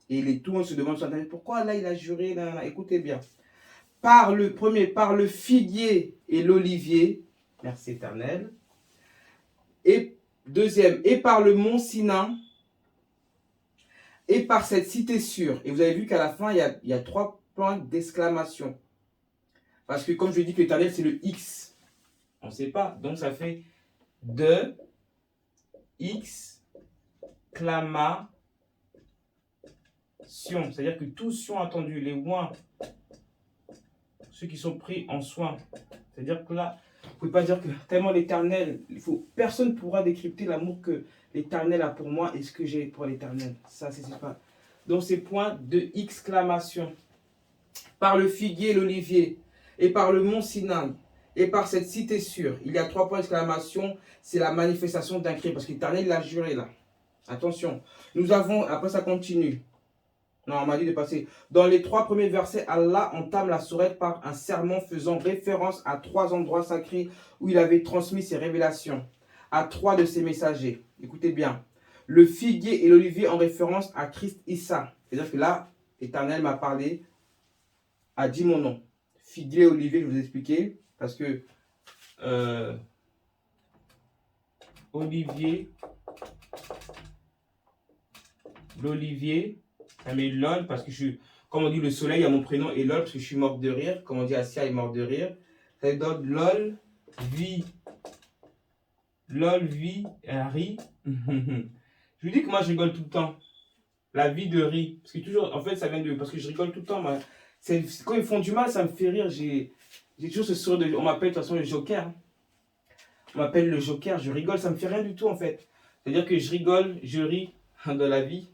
Et tout le monde se demande pourquoi Allah il a juré. Écoutez bien. Par le figuier et l'olivier, merci éternel. Et deuxième, et par le mont Sinaï, et par cette cité sûre. Et vous avez vu qu'à la fin, il y a 3 points d'exclamation. Parce que comme je dis que l'éternel, c'est le X. On ne sait pas. Donc ça fait de X clamation. C'est-à-dire que tous sont attendus. Les oins, ceux qui sont pris en soin. C'est-à-dire que là, vous ne pouvez pas dire que tellement l'éternel, personne ne pourra décrypter l'amour que l'éternel a pour moi et ce que j'ai pour l'éternel. Ça, c'est pas. Donc, c'est point de exclamation. Par le figuier et l'olivier, et par le mont Sinaï, et par cette cité sûre. Il y a 3 points d'exclamation. C'est la manifestation d'un cri. Parce que l'éternel l'a juré là. Attention. Nous avons, après ça continue. Non, on m'a dit de passer. Dans les 3 premiers versets, Allah entame la sourate par un sermon faisant référence à 3 endroits sacrés où il avait transmis ses révélations à 3 de ses messagers. Écoutez bien. Le figuier et l'olivier en référence à Christ Issa. C'est-à-dire que là, l'Éternel m'a parlé, a dit mon nom. Figuier et olivier, je vais vous expliquer. Parce que l'olivier, ça met LOL parce que comme on dit le soleil, il y a mon prénom et LOL parce que je suis morte de rire. Comme on dit Asia est morte de rire. Ça donne LOL, vie. LOL, vie, ri. Je lui dis que moi je rigole tout le temps. La vie de riz. Parce que toujours, en fait, ça vient de. Parce que je rigole tout le temps. Quand ils font du mal, ça me fait rire. J'ai toujours ce sourire de. On m'appelle de toute façon le Joker. On m'appelle le Joker. Je rigole, ça me fait rien du tout en fait. C'est-à-dire que je rigole, je ris dans la vie.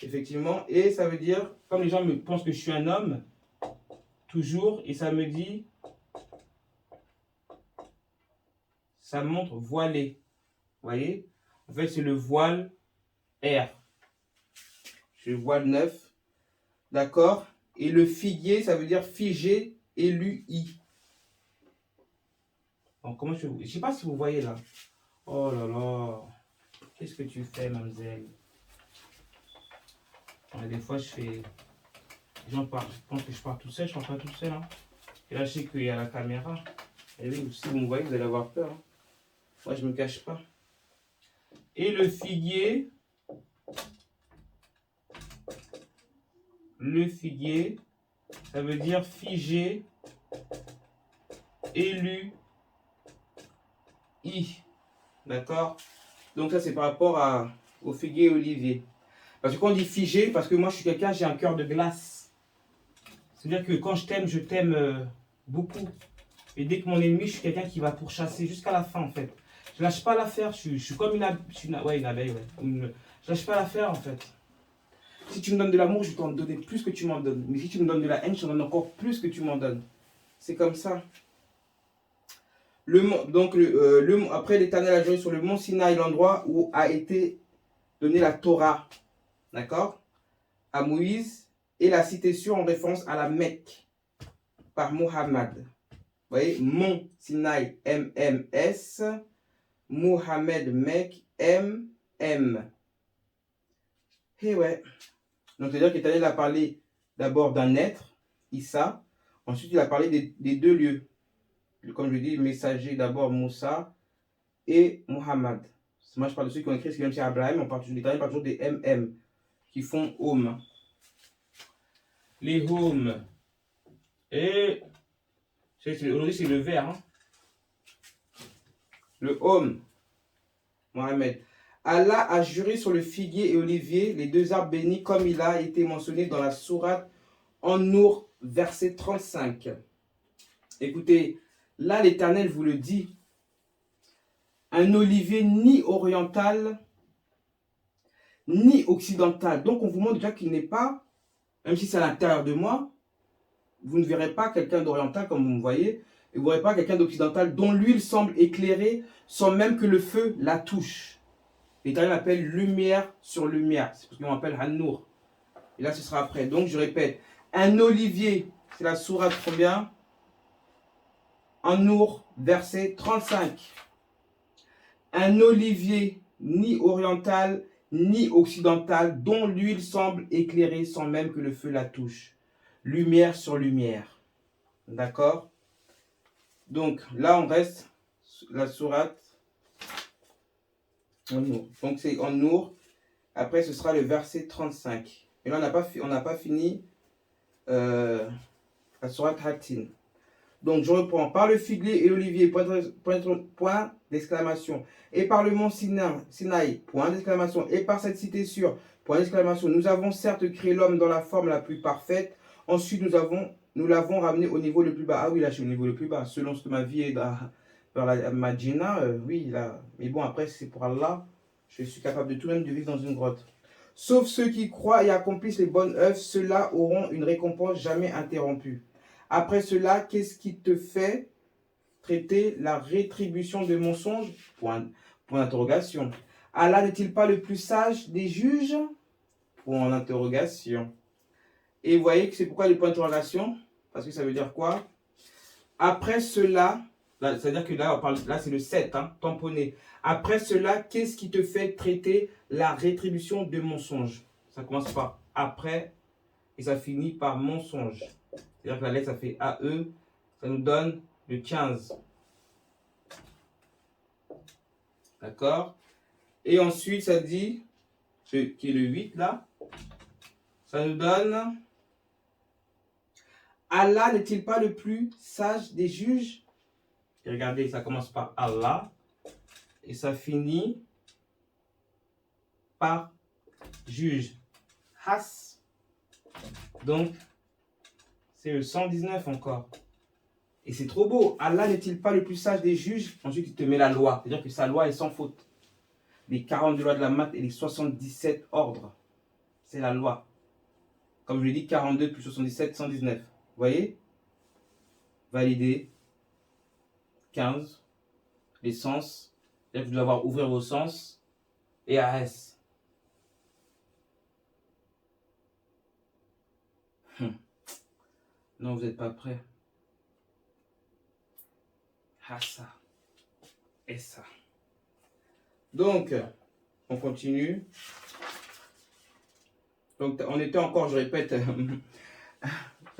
Effectivement. Et ça veut dire, comme les gens pensent que je suis un homme, toujours, et ça me dit. Ça montre voilé. Vous voyez? En fait, c'est le voile R. Je voile 9. D'accord? Et le figuier, ça veut dire figé, LUI. Donc, comment je ne sais pas si vous voyez là. Oh là là. Qu'est-ce que tu fais, mademoiselle? Des fois, je fais. Les gens pensent que je pars tout seul, je ne pars pas tout seul. Hein. Et là, je sais qu'il y a la caméra. Et oui, si vous me voyez, vous allez avoir peur. Hein. Moi, je ne me cache pas. Et le figuier. Le figuier, ça veut dire figé, élu, i. D'accord? Donc ça, c'est par rapport au figuier et olivier. Parce que quand on dit figé, parce que moi, je suis quelqu'un, j'ai un cœur de glace. C'est-à-dire que quand je t'aime beaucoup. Et dès que mon ennemi, je suis quelqu'un qui va pourchasser jusqu'à la fin, en fait. Je lâche pas l'affaire, je suis comme une abeille, ouais. Je lâche pas l'affaire, en fait. Si tu me donnes de l'amour, je vais t'en donner plus que tu m'en donnes. Mais si tu me donnes de la haine, je t'en donne encore plus que tu m'en donnes. C'est comme ça. Après, l'Éternel a juré sur le mont Sinaï, l'endroit où a été donnée la Torah. D'accord? À Moïse. Et la cité sûre en référence à la Mecque. Par Mohammed. voyez, Mont Sinaï, MMS, Mohamed Mec, MM. Et ouais. Donc, c'est-à-dire qu'Éternel a parlé d'abord d'un être, Issa. Ensuite, il a parlé des deux lieux. Comme je dis, messager d'abord Moussa et Muhammad. Moi, je parle de ceux qui ont écrit, ce qui même chez Abraham, on parle toujours d'Éternel, on parle toujours des MM, qui font home. Les home. Et aujourd'hui, c'est le vert. Hein? Le home, Mohamed. Allah a juré sur le figuier et olivier, les deux arbres bénis, comme il a été mentionné dans la sourate An-Nour, verset 35. Écoutez, là l'Éternel vous le dit, un olivier ni oriental, ni occidental. Donc on vous montre déjà qu'il n'est pas, même si c'est à l'intérieur de moi, vous ne verrez pas quelqu'un d'oriental comme vous me voyez, et vous ne verrez pas quelqu'un d'occidental dont l'huile semble éclairer sans même que le feu la touche. L'Éternel appelle lumière sur lumière. C'est parce qu'on appelle Han-Nour. Et là, ce sera après. Donc, je répète. Un olivier, c'est la sourate combien? An-Nour, verset 35. Un olivier, ni oriental, ni occidental, dont l'huile semble éclairer sans même que le feu la touche. Lumière sur lumière. D'accord? Donc, là, on reste la sourate An-Nour. Donc, c'est An-Nour. Après, ce sera le verset 35. Et là, on n'a pas fini la sourate Hatin. Donc, je reprends. Par le figuier et l'olivier, point d'exclamation. Et par le mont Sinaï, point d'exclamation. Et par cette cité sûre, point d'exclamation. Nous avons certes créé l'homme dans la forme la plus parfaite. Ensuite, nous l'avons ramené au niveau le plus bas. Ah oui, là, je suis au niveau le plus bas. Selon ce que ma vie est vers la Madjina, oui, là. Mais bon, après, c'est pour Allah. Je suis capable de tout, même de vivre dans une grotte. Sauf ceux qui croient et accomplissent les bonnes œuvres, ceux-là auront une récompense jamais interrompue. Après cela, qu'est-ce qui te fait traiter la rétribution de mensonges? Point d'interrogation. Allah n'est-il pas le plus sage des juges? Point d'interrogation. Et vous voyez que c'est pourquoi le point d'interrogation? Parce que ça veut dire quoi? Après cela, c'est-à-dire que là, là c'est le 7, hein, tamponné. Après cela, qu'est-ce qui te fait traiter la rétribution de mensonges? Ça commence par après et ça finit par mensonge. C'est-à-dire que la lettre, ça fait AE, ça nous donne le 15. D'accord? Et ensuite, ça dit, qui est le 8 là, ça nous donne, Allah n'est-il pas le plus sage des juges? Et regardez, ça commence par Allah et ça finit par juge. Has. Donc, c'est le 119 encore. Et c'est trop beau. Allah n'est-il pas le plus sage des juges? Ensuite, il te met la loi. C'est-à-dire que sa loi est sans faute. Les 42 lois de la maths et les 77 ordres. C'est la loi. Comme je l'ai dit, 42 plus 77, 119. Vous voyez? Valider. 15. Les sens. C'est-à-dire que vous devez avoir ouvrir vos sens. Et AS. Non, vous n'êtes pas prêts. Ah ça. Et ça. Donc, on continue. Donc, on était encore, je répète,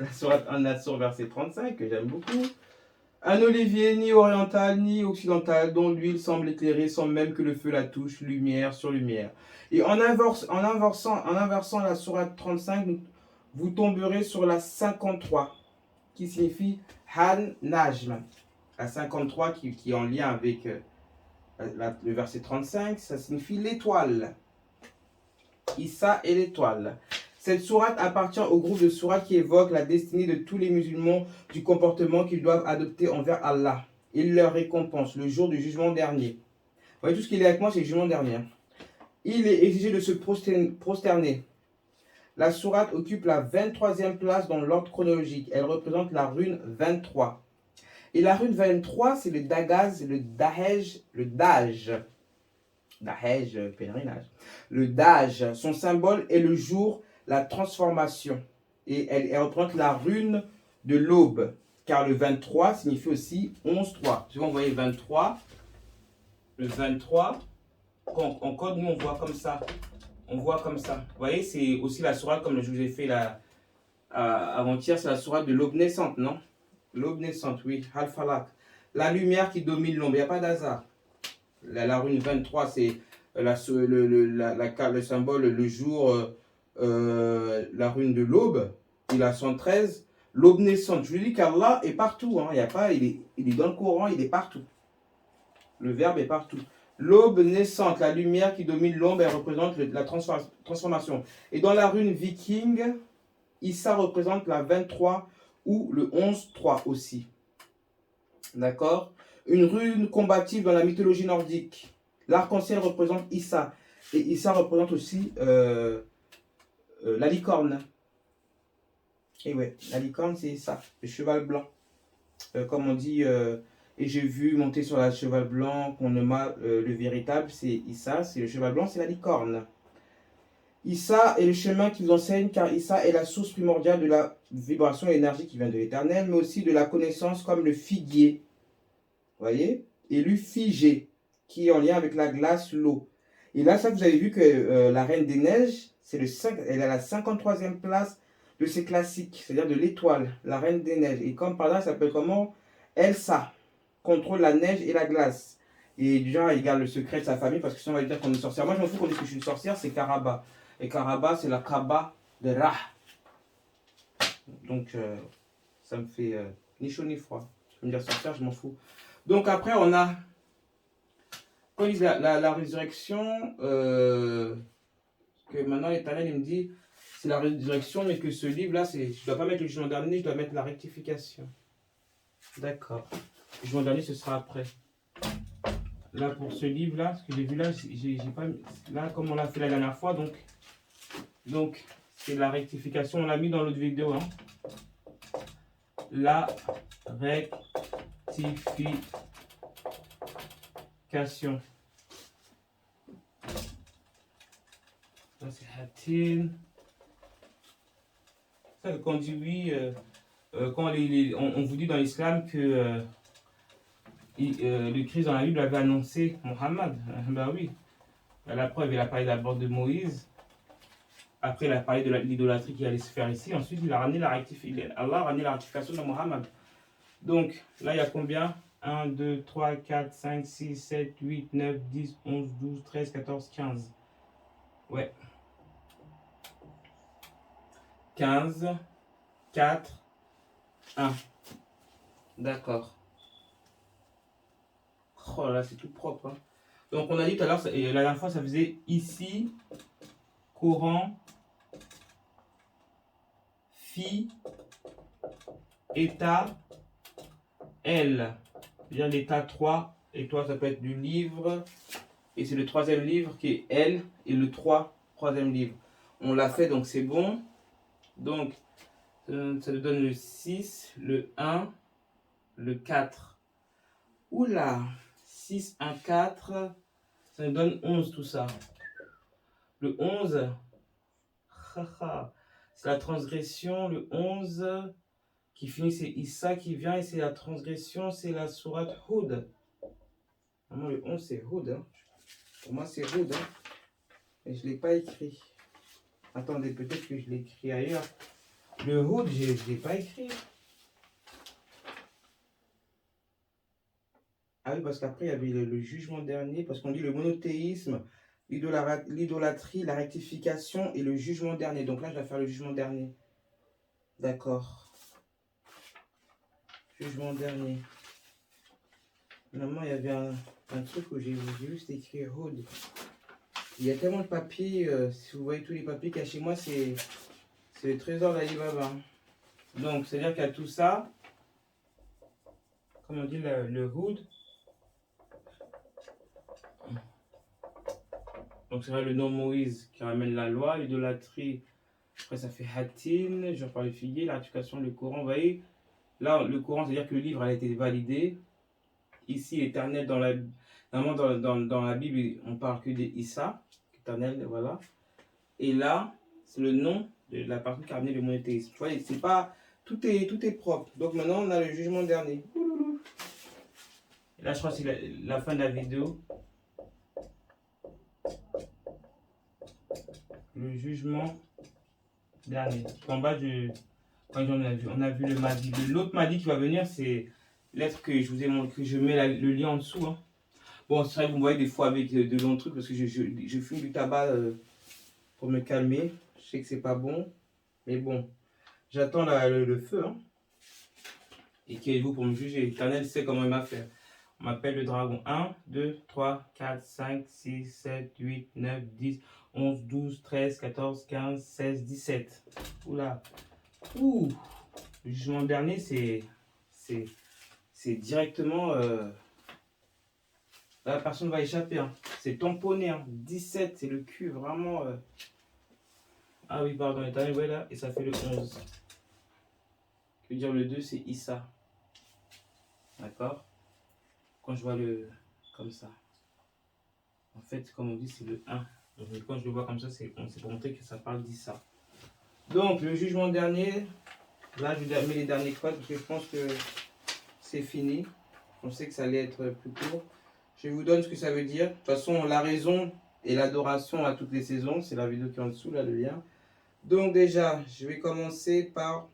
la sourate An-Nasr, verset 35, que j'aime beaucoup. Un olivier ni oriental ni occidental, dont l'huile semble éclairer sans même que le feu la touche, lumière sur lumière. Et en inversant la sourate 35, vous tomberez sur la 53, qui signifie Han Najm. La 53 qui est en lien avec le verset 35, ça signifie l'étoile. Issa et l'étoile. Cette sourate appartient au groupe de sourates qui évoque la destinée de tous les musulmans du comportement qu'ils doivent adopter envers Allah et leur récompense le jour du jugement dernier. Vous voyez, tout ce qu'il est avec moi, c'est le jugement dernier. Il est exigé de se prosterner. La sourate occupe la 23e place dans l'ordre chronologique. Elle représente la rune 23. Et la rune 23, c'est le Dagaz, le Dahej, le Daj. Dahej, pèlerinage. Le Daj, son symbole est le jour, la transformation. Et elle représente la rune de l'aube. car le 23 signifie aussi 11-3. Souvent, vous voyez 23, le 23, en code, nous, on voit comme ça. On voit comme ça. Vous voyez, c'est aussi la sourate, comme je vous ai fait avant-hier, c'est la sourate de l'aube naissante, non? L'aube naissante, oui. Al-Falak. La lumière qui domine l'ombre, il n'y a pas d'hasard. La rune 23, c'est le symbole, le jour, la rune de l'aube. Et la 113, l'aube naissante. Je lui dis qu'Allah est partout. Hein. Il y a pas, il est dans le Coran, il est partout. Le verbe est partout. L'aube naissante, la lumière qui domine l'ombre, elle représente la transformation. Et dans la rune viking, Issa représente la 23 ou le 11-3 aussi. D'accord? Une rune combative dans la mythologie nordique. L'arc-en-ciel représente Issa. Et Issa représente aussi la licorne. Et ouais, la licorne, c'est Issa, le cheval blanc. Comme on dit, et j'ai vu monter sur le cheval blanc qu'on nomme le véritable, c'est Issa, c'est le cheval blanc, c'est la licorne. Issa est le chemin qui vous enseigne, car Issa est la source primordiale de la vibration et l'énergie qui vient de l'éternel, mais aussi de la connaissance comme le figuier. Vous voyez? Et le figé, qui est en lien avec la glace, l'eau. Et là, ça, vous avez vu que la Reine des Neiges, elle est à la 53e place de ses classiques, c'est-à-dire de l'étoile, la Reine des Neiges. Et comme par là, ça s'appelle comment? Elsa, contrôle la neige et la glace. Et déjà, il garde le secret de sa famille, parce que sinon, on va dire qu'on est sorcière. Moi, je m'en fous qu'on dise que je suis une sorcière, c'est Karaba. Et Karaba, c'est la Kaaba de Ra. Donc, ça me fait ni chaud ni froid. Je peux me dire sorcière, je m'en fous. Donc, après, on a, quand il dit la résurrection, que maintenant l'Éternel, il me dit, c'est la résurrection, mais que ce livre-là, je ne dois pas mettre le jugement dernier, je dois mettre la rectification. D'accord. Le jugement dernier, ce sera après. Là, pour ce livre-là, ce que j'ai vu là, j'ai pas. Là, comme on l'a fait la dernière fois, donc c'est la rectification, on l'a mis dans l'autre vidéo. Hein. La rectification. Là, c'est Hatin. Ça, quand on dit oui, quand on vous dit dans l'islam que le Christ dans la Bible avait annoncé Mohammed, ben oui. La preuve, il a parlé d'abord de Moïse. Après, il a parlé de l'idolâtrie qui allait se faire ici. Ensuite, il a ramené Allah a ramené la rectification de Mohammed. Donc, là, il y a combien? 1, 2, 3, 4, 5, 6, 7, 8, 9, 10, 11, 12, 13, 14, 15. Ouais. 15, 4, 1. D'accord. Oh là, c'est tout propre. Hein. Donc, on a dit tout à l'heure, la dernière fois, ça faisait ici, courant, phi, état, L. C'est-à-dire l'état 3. Et toi, ça peut être du livre. Et c'est le troisième livre qui est L. Et le troisième livre. On l'a fait, donc c'est bon. Donc, ça nous donne le 6, le 1, le 4. Oula, 6, 1, 4. Ça nous donne 11 tout ça. Le 11, c'est la transgression. Le 11 qui finit, c'est Issa qui vient et c'est la transgression, c'est la sourate Hud. Vraiment, le 11 c'est Hud. Hein. Pour moi c'est Hud. Hein. Et je ne l'ai pas écrit. Attendez, peut-être que je l'ai écrit ailleurs. Le Hud, je ne l'ai pas écrit. Ah oui, parce qu'après il y avait le jugement dernier, parce qu'on dit le monothéisme, l'idolâtrie, la rectification et le jugement dernier. Donc là, je vais faire le jugement dernier. D'accord. Jugement dernier. Normalement, il y avait un truc où j'ai juste écrit Hud. Il y a tellement de papiers. Si vous voyez tous les papiers qu'il y a chez moi, c'est le trésor d'Ali Baba. Donc, c'est-à-dire qu'il y a tout ça. Comme on dit, le Hud. Donc, c'est vrai le nom Moïse qui ramène la loi, l'idolâtrie. Après, ça fait Hatin. Je reparle le figuier, la ratification, le Coran. Vous voyez, là, le Coran, c'est-à-dire que le livre a été validé. Ici, l'éternel, normalement, dans la Bible, on parle que d'Issa, éternel, voilà. Et là, c'est le nom de la personne qui a amené le monothéisme. Vous voyez, c'est pas tout est propre. Donc maintenant, on a le jugement dernier. Et là, je crois que c'est la fin de la vidéo. Le jugement dernier. En bas, quand on a vu le Mahdi. L'autre Mahdi qui va venir, c'est l'être que je vous ai montré, que je mets le lien en dessous. Hein. Bon, c'est vrai que vous me voyez des fois avec de longs trucs parce que je fume du tabac pour me calmer. Je sais que c'est pas bon, mais bon, j'attends le feu. Hein. Et qui êtes-vous pour me juger? L'Éternel sait comment il m'a fait. On m'appelle le dragon. 1, 2, 3, 4, 5, 6, 7, 8, 9, 10, 11, 12, 13, 14, 15, 16, 17. Oula. Ouh. Le jugement dernier, c'est directement... la personne va échapper. Hein. C'est tamponné. Hein. 17, c'est le cul. Vraiment... Ah oui, pardon. L'Éternel, ouais, là. Et ça fait le 11. Je veux dire, le 2, c'est Issa. D'accord? Quand je vois le... comme ça. En fait, comme on dit, c'est le 1. Donc quand je le vois comme ça, c'est pour montrer que ça parle d'Issa. Donc, le jugement dernier. Là, je mets les derniers codes parce que je pense que c'est fini. On sait que ça allait être plus court. Je vous donne ce que ça veut dire. De toute façon, la raison et l'adoration à toutes les saisons. C'est la vidéo qui est en dessous, là, le lien. Donc déjà, je vais commencer par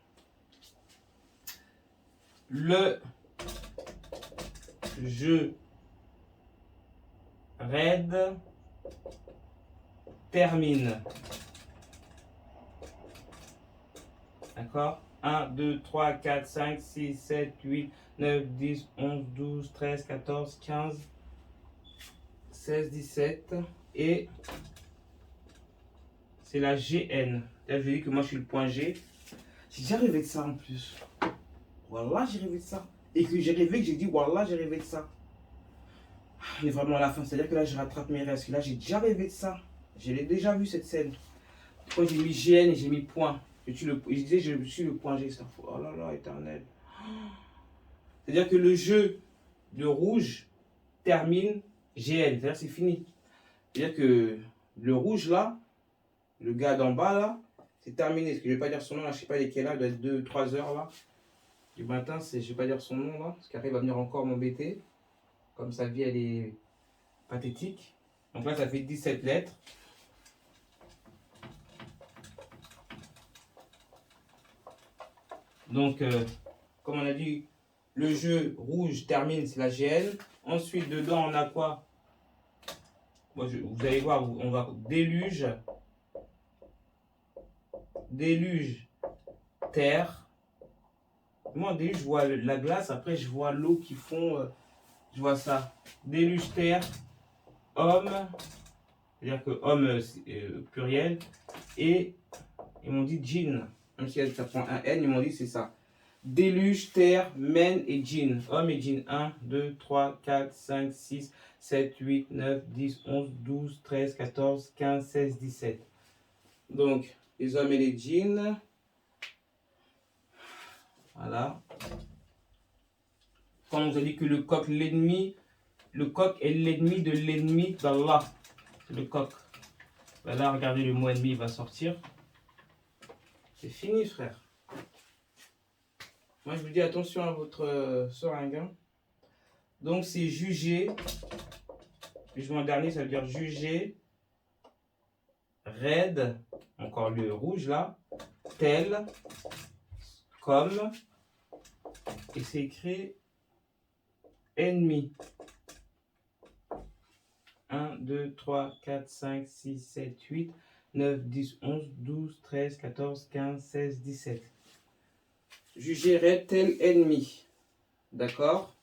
le jeu raid termine. D'accord? 1, 2, 3, 4, 5, 6, 7, 8, 9, 10, 11, 12, 13, 14, 15, 16, 17. Et c'est la GN. Là, je dis que moi, je suis le point G. J'ai déjà rêvé de ça en plus. Voilà, j'ai rêvé de ça. Et que j'ai rêvé, que j'ai dit, voilà, j'ai rêvé de ça. On est vraiment à la fin. C'est-à-dire que là, je rattrape mes rêves. Parce que là, j'ai déjà rêvé de ça. Je l'ai déjà vu, cette scène. Quand j'ai mis GN et j'ai mis point. Je disais, je suis le point G. Ça. Oh là là, éternel. C'est-à-dire que le jeu de rouge termine GN. C'est-à-dire que c'est fini. C'est-à-dire que le rouge là, le gars d'en bas là, c'est terminé. Parce que je ne vais pas dire son nom là, je ne sais pas lesquels là, il doit être 2-3 heures là. Du matin, je ne vais pas dire son nom là, parce qu'après il va venir encore m'embêter. Comme sa vie elle est pathétique. Donc là, ça fait 17 lettres. Donc, comme on a dit, le jeu rouge termine, c'est la GN. Ensuite, dedans, on a quoi? Moi, vous allez voir, on va déluge, terre. Moi, déluge, je vois la glace. Après, je vois l'eau qui fond. Je vois ça. Déluge, terre, homme. C'est-à-dire que homme, pluriel. Et ils m'ont dit djinn. Même si ça prend un N, ils m'ont dit c'est ça. Déluge, terre, men et djinn. Homme et djinn. 1, 2, 3, 4, 5, 6, 7, 8, 9, 10, 11, 12, 13, 14, 15, 16, 17. Donc, les hommes et les djinns. Voilà. Quand on vous a dit que le coq est l'ennemi de l'ennemi d'Allah. C'est le coq. Ben là, regardez, le mot ennemi va sortir. C'est fini, frère. Moi, je vous dis attention à votre seringue. Hein. Donc, c'est juger. Jugement dernier, ça veut dire juger. Raid. Encore le rouge là. Tel. Comme. Et c'est écrit ennemi. 1, 2, 3, 4, 5, 6, 7, 8, 9, 10, 11, 12, 13, 14, 15, 16, 17. Jugerait tel ennemi. D'accord?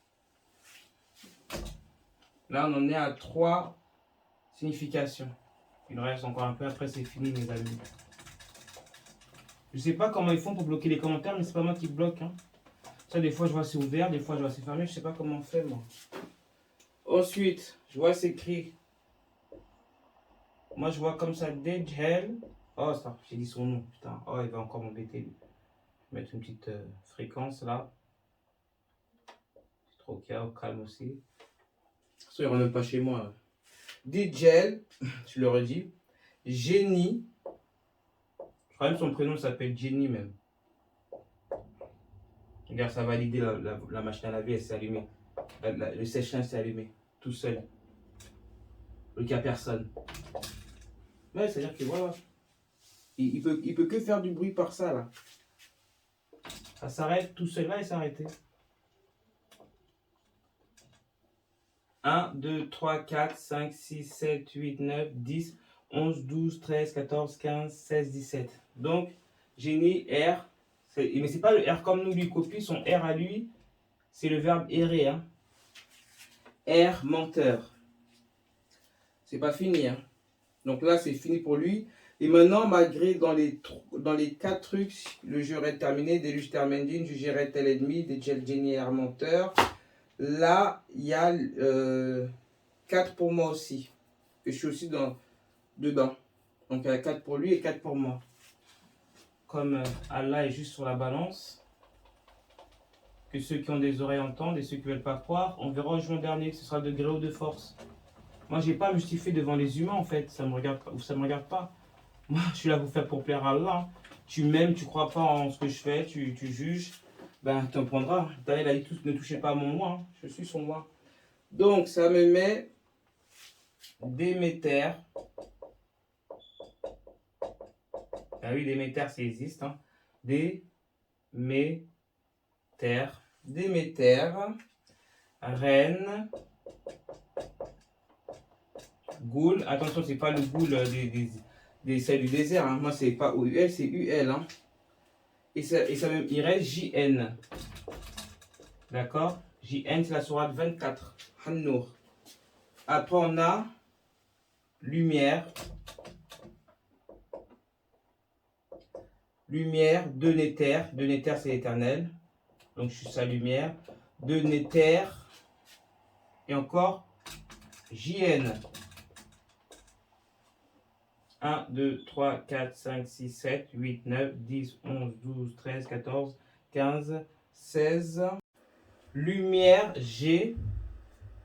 Là, on en est à 3 significations. Il reste encore un peu, après c'est fini, mes amis. Je sais pas comment ils font pour bloquer les commentaires, mais c'est pas moi qui bloque. Hein. Ça, des fois, je vois c'est ouvert, des fois, je vois c'est fermé. Je sais pas comment on fait, moi. Ensuite, je vois c'est écrit. Moi, je vois comme ça, Dejhel. Oh, ça, j'ai dit son nom, putain. Oh, il va encore m'embêter, lui. Je vais mettre une petite fréquence, là. C'est trop calme aussi. Ça, il ne rentre même pas chez moi. Dejhel, je le redis. Génie. Je crois même son prénom s'appelle Jenny, même. Regarde, ça a validé la machine à laver, elle s'est allumée. Le sèche-linge s'est allumé, tout seul. Le cas personne. Ouais, c'est-à-dire que voilà. Il peut que faire du bruit par ça, là. Ça s'arrête tout seul là et s'arrêter. 1, 2, 3, 4, 5, 6, 7, 8, 9, 10, 11, 12, 13, 14, 15, 16, 17. Donc, j'ai mis R. Mais c'est pas le R comme nous lui copie, son R à lui, c'est le verbe errer. Hein. R, menteur. C'est pas fini. Hein. Donc là, c'est fini pour lui. Et maintenant, malgré dans les 4 trucs, le jeu est terminé, des luges termendine, jugerait tel ennemi, des gel génière menteur. Là, il y a 4 pour moi aussi. Que je suis aussi dedans. Donc il y a 4 pour lui et 4 pour moi. Comme Allah est juste sur la balance, que ceux qui ont des oreilles entendent et ceux qui ne veulent pas croire, on verra au jour dernier que ce sera de gré ou de force. Moi, j'ai pas à me justifier devant les humains en fait, ça me regarde pas. Moi, je suis là pour faire pour plaire à Allah. Tu m'aimes, tu crois pas en ce que je fais, tu juges, ben tu en prendras. D'ailleurs, il a dit ne touchez pas à mon moi, hein. Je suis son moi. Donc, ça me met Déméter. Ah oui, Déméter, ça existe. Hein. Déméter. Reine. Goul. Attention, c'est pas le goul des celles du désert. Hein. Moi, c'est pas OUL, c'est UL. Hein. Et ça même, il reste JN. D'accord? JN, c'est la sourate 24. Hannour. Après, on a lumière. Lumière, de Néter. De Néter, c'est l'éternel. Donc, je suis sa lumière. De Néter. Et encore JN. 1, 2, 3, 4, 5, 6, 7, 8, 9, 10, 11, 12, 13, 14, 15, 16. Lumière G.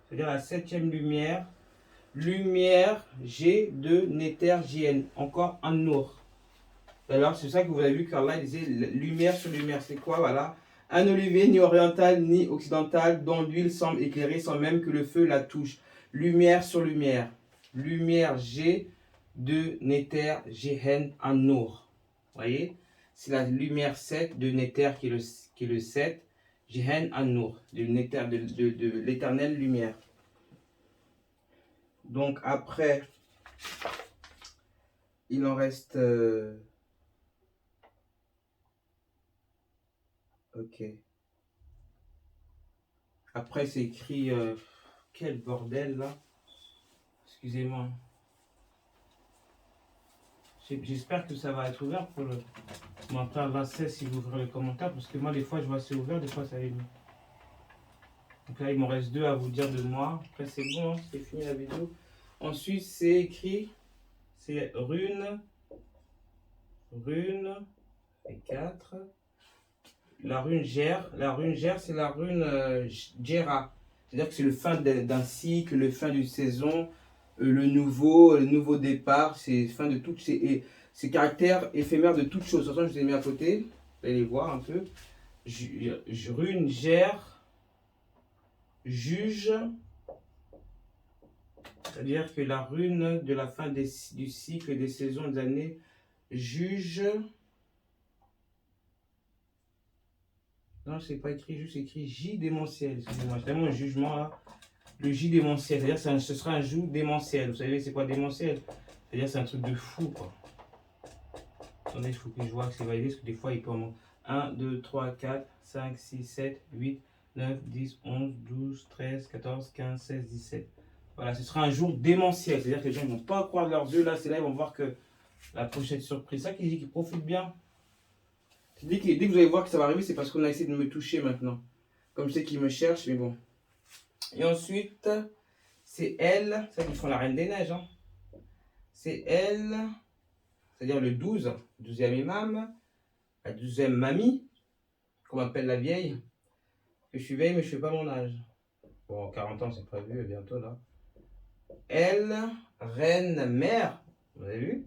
C'est-à-dire la 7e lumière. Lumière G de Néter JN. Encore un Nour. Alors, c'est ça que vous avez vu qu'Allah disait lumière sur lumière. C'est quoi? Voilà. Un olivier ni oriental ni occidental dont l'huile semble éclairer sans même que le feu la touche. Lumière sur lumière. Lumière G de Néter Jehen en Nour. Vous voyez? C'est la lumière 7 de Néter qui est le 7. Jehen en Nour. De l'éternelle lumière. Donc après, il en reste... Ok. Après, c'est écrit... quel bordel, là. Excusez-moi. J'espère que ça va être ouvert pour le... Mon frère Lassès, s'il vous ouvre les commentaires. Parce que moi, des fois, je vois c'est ouvert, des fois, ça est mis. Donc là, il m'en reste 2 à vous dire de moi. Après, c'est bon, hein, c'est fini la vidéo. Ensuite, c'est écrit... C'est rune... Rune... Et 4... La rune Gère, c'est la rune Gera. C'est-à-dire que c'est le fin d'un cycle, le fin d'une saison, le nouveau départ, c'est fin de toutes ces caractères éphémères de toutes choses. De toute façon, je les ai mis à côté, vous allez les voir un peu. Rune Gère, juge, c'est-à-dire que la rune de la fin du cycle, des saisons, des années, juge. Non, c'est pas écrit, juste écrit J démentiel. Excusez-moi, j'ai tellement un jugement là. Le J démentiel, c'est-à-dire que ce sera un jour démentiel. Vous savez, c'est quoi démentiel? C'est-à-dire c'est un truc de fou, quoi. Attendez, il faut que je vois que c'est validé, parce que des fois, il peut en manquer. 1, 2, 3, 4, 5, 6, 7, 8, 9, 10, 11, 12, 13, 14, 15, 16, 17. Voilà, ce sera un jour démentiel. C'est-à-dire que les gens ne vont pas croire de leurs yeux. Là, c'est là, ils vont voir que la prochaine surprise. Ça qui dit qu'ils profitent bien. Dès que vous allez voir que ça va arriver, c'est parce qu'on a essayé de me toucher maintenant. Comme je sais qu'ils me cherchent, mais bon. Et ensuite, c'est elle, c'est qu'ils font la Reine des Neiges. Hein. C'est elle, c'est-à-dire le 12, 12e imam, la 12e mamie, qu'on appelle la vieille. Que je suis vieille, mais je ne fais pas mon âge. Bon, 40 ans, c'est prévu bientôt là. Elle, reine mère, vous avez vu?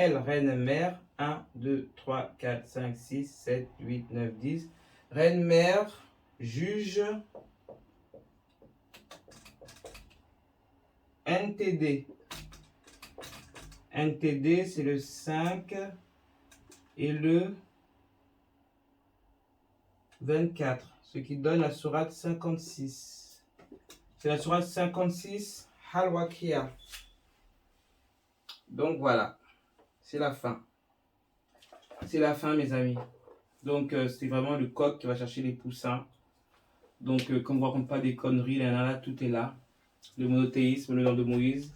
elle, reine-mère. 1, 2, 3, 4, 5, 6, 7, 8, 9, 10. Reine-mère, juge, NTD. NTD, c'est le 5 et le 24, ce qui donne la sourate 56. C'est la sourate 56, Al-Waqi'a. Donc voilà, c'est la fin. C'est la fin, mes amis. Donc c'est vraiment le coq qui va chercher les poussins. Donc comme on ne raconte pas des conneries, là, tout est là. Le monothéisme, le nom de Moïse,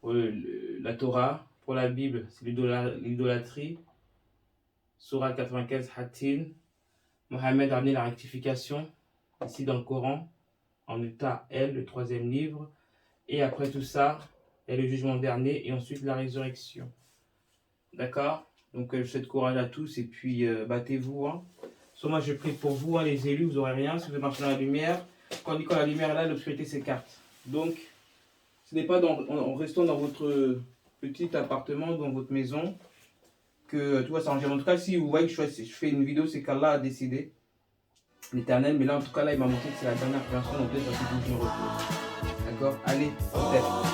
la Torah. Pour la Bible, c'est l'idolâtrie. Sourate 95, Hatin. Mohammed a amené la rectification, ici dans le Coran, en état L, le 3e livre. Et après tout ça, il y a le jugement dernier et ensuite la résurrection. D'accord? Donc je souhaite courage à tous et puis battez-vous. Hein. Soit moi je prie pour vous, hein, les élus, vous n'aurez rien si vous marchez dans la lumière. Quand on dit quand la lumière est là, l'obscurité s'écarte. Donc, ce n'est pas en restant dans votre petit appartement, dans votre maison, que tout va s'arranger. En tout cas, si vous voyez que je fais une vidéo, c'est qu'Allah a décidé, l'Éternel. Mais là, en tout cas, là, il m'a montré que c'est la dernière prévention, donc peut-être que je me repose. D'accord? Allez, peut-être.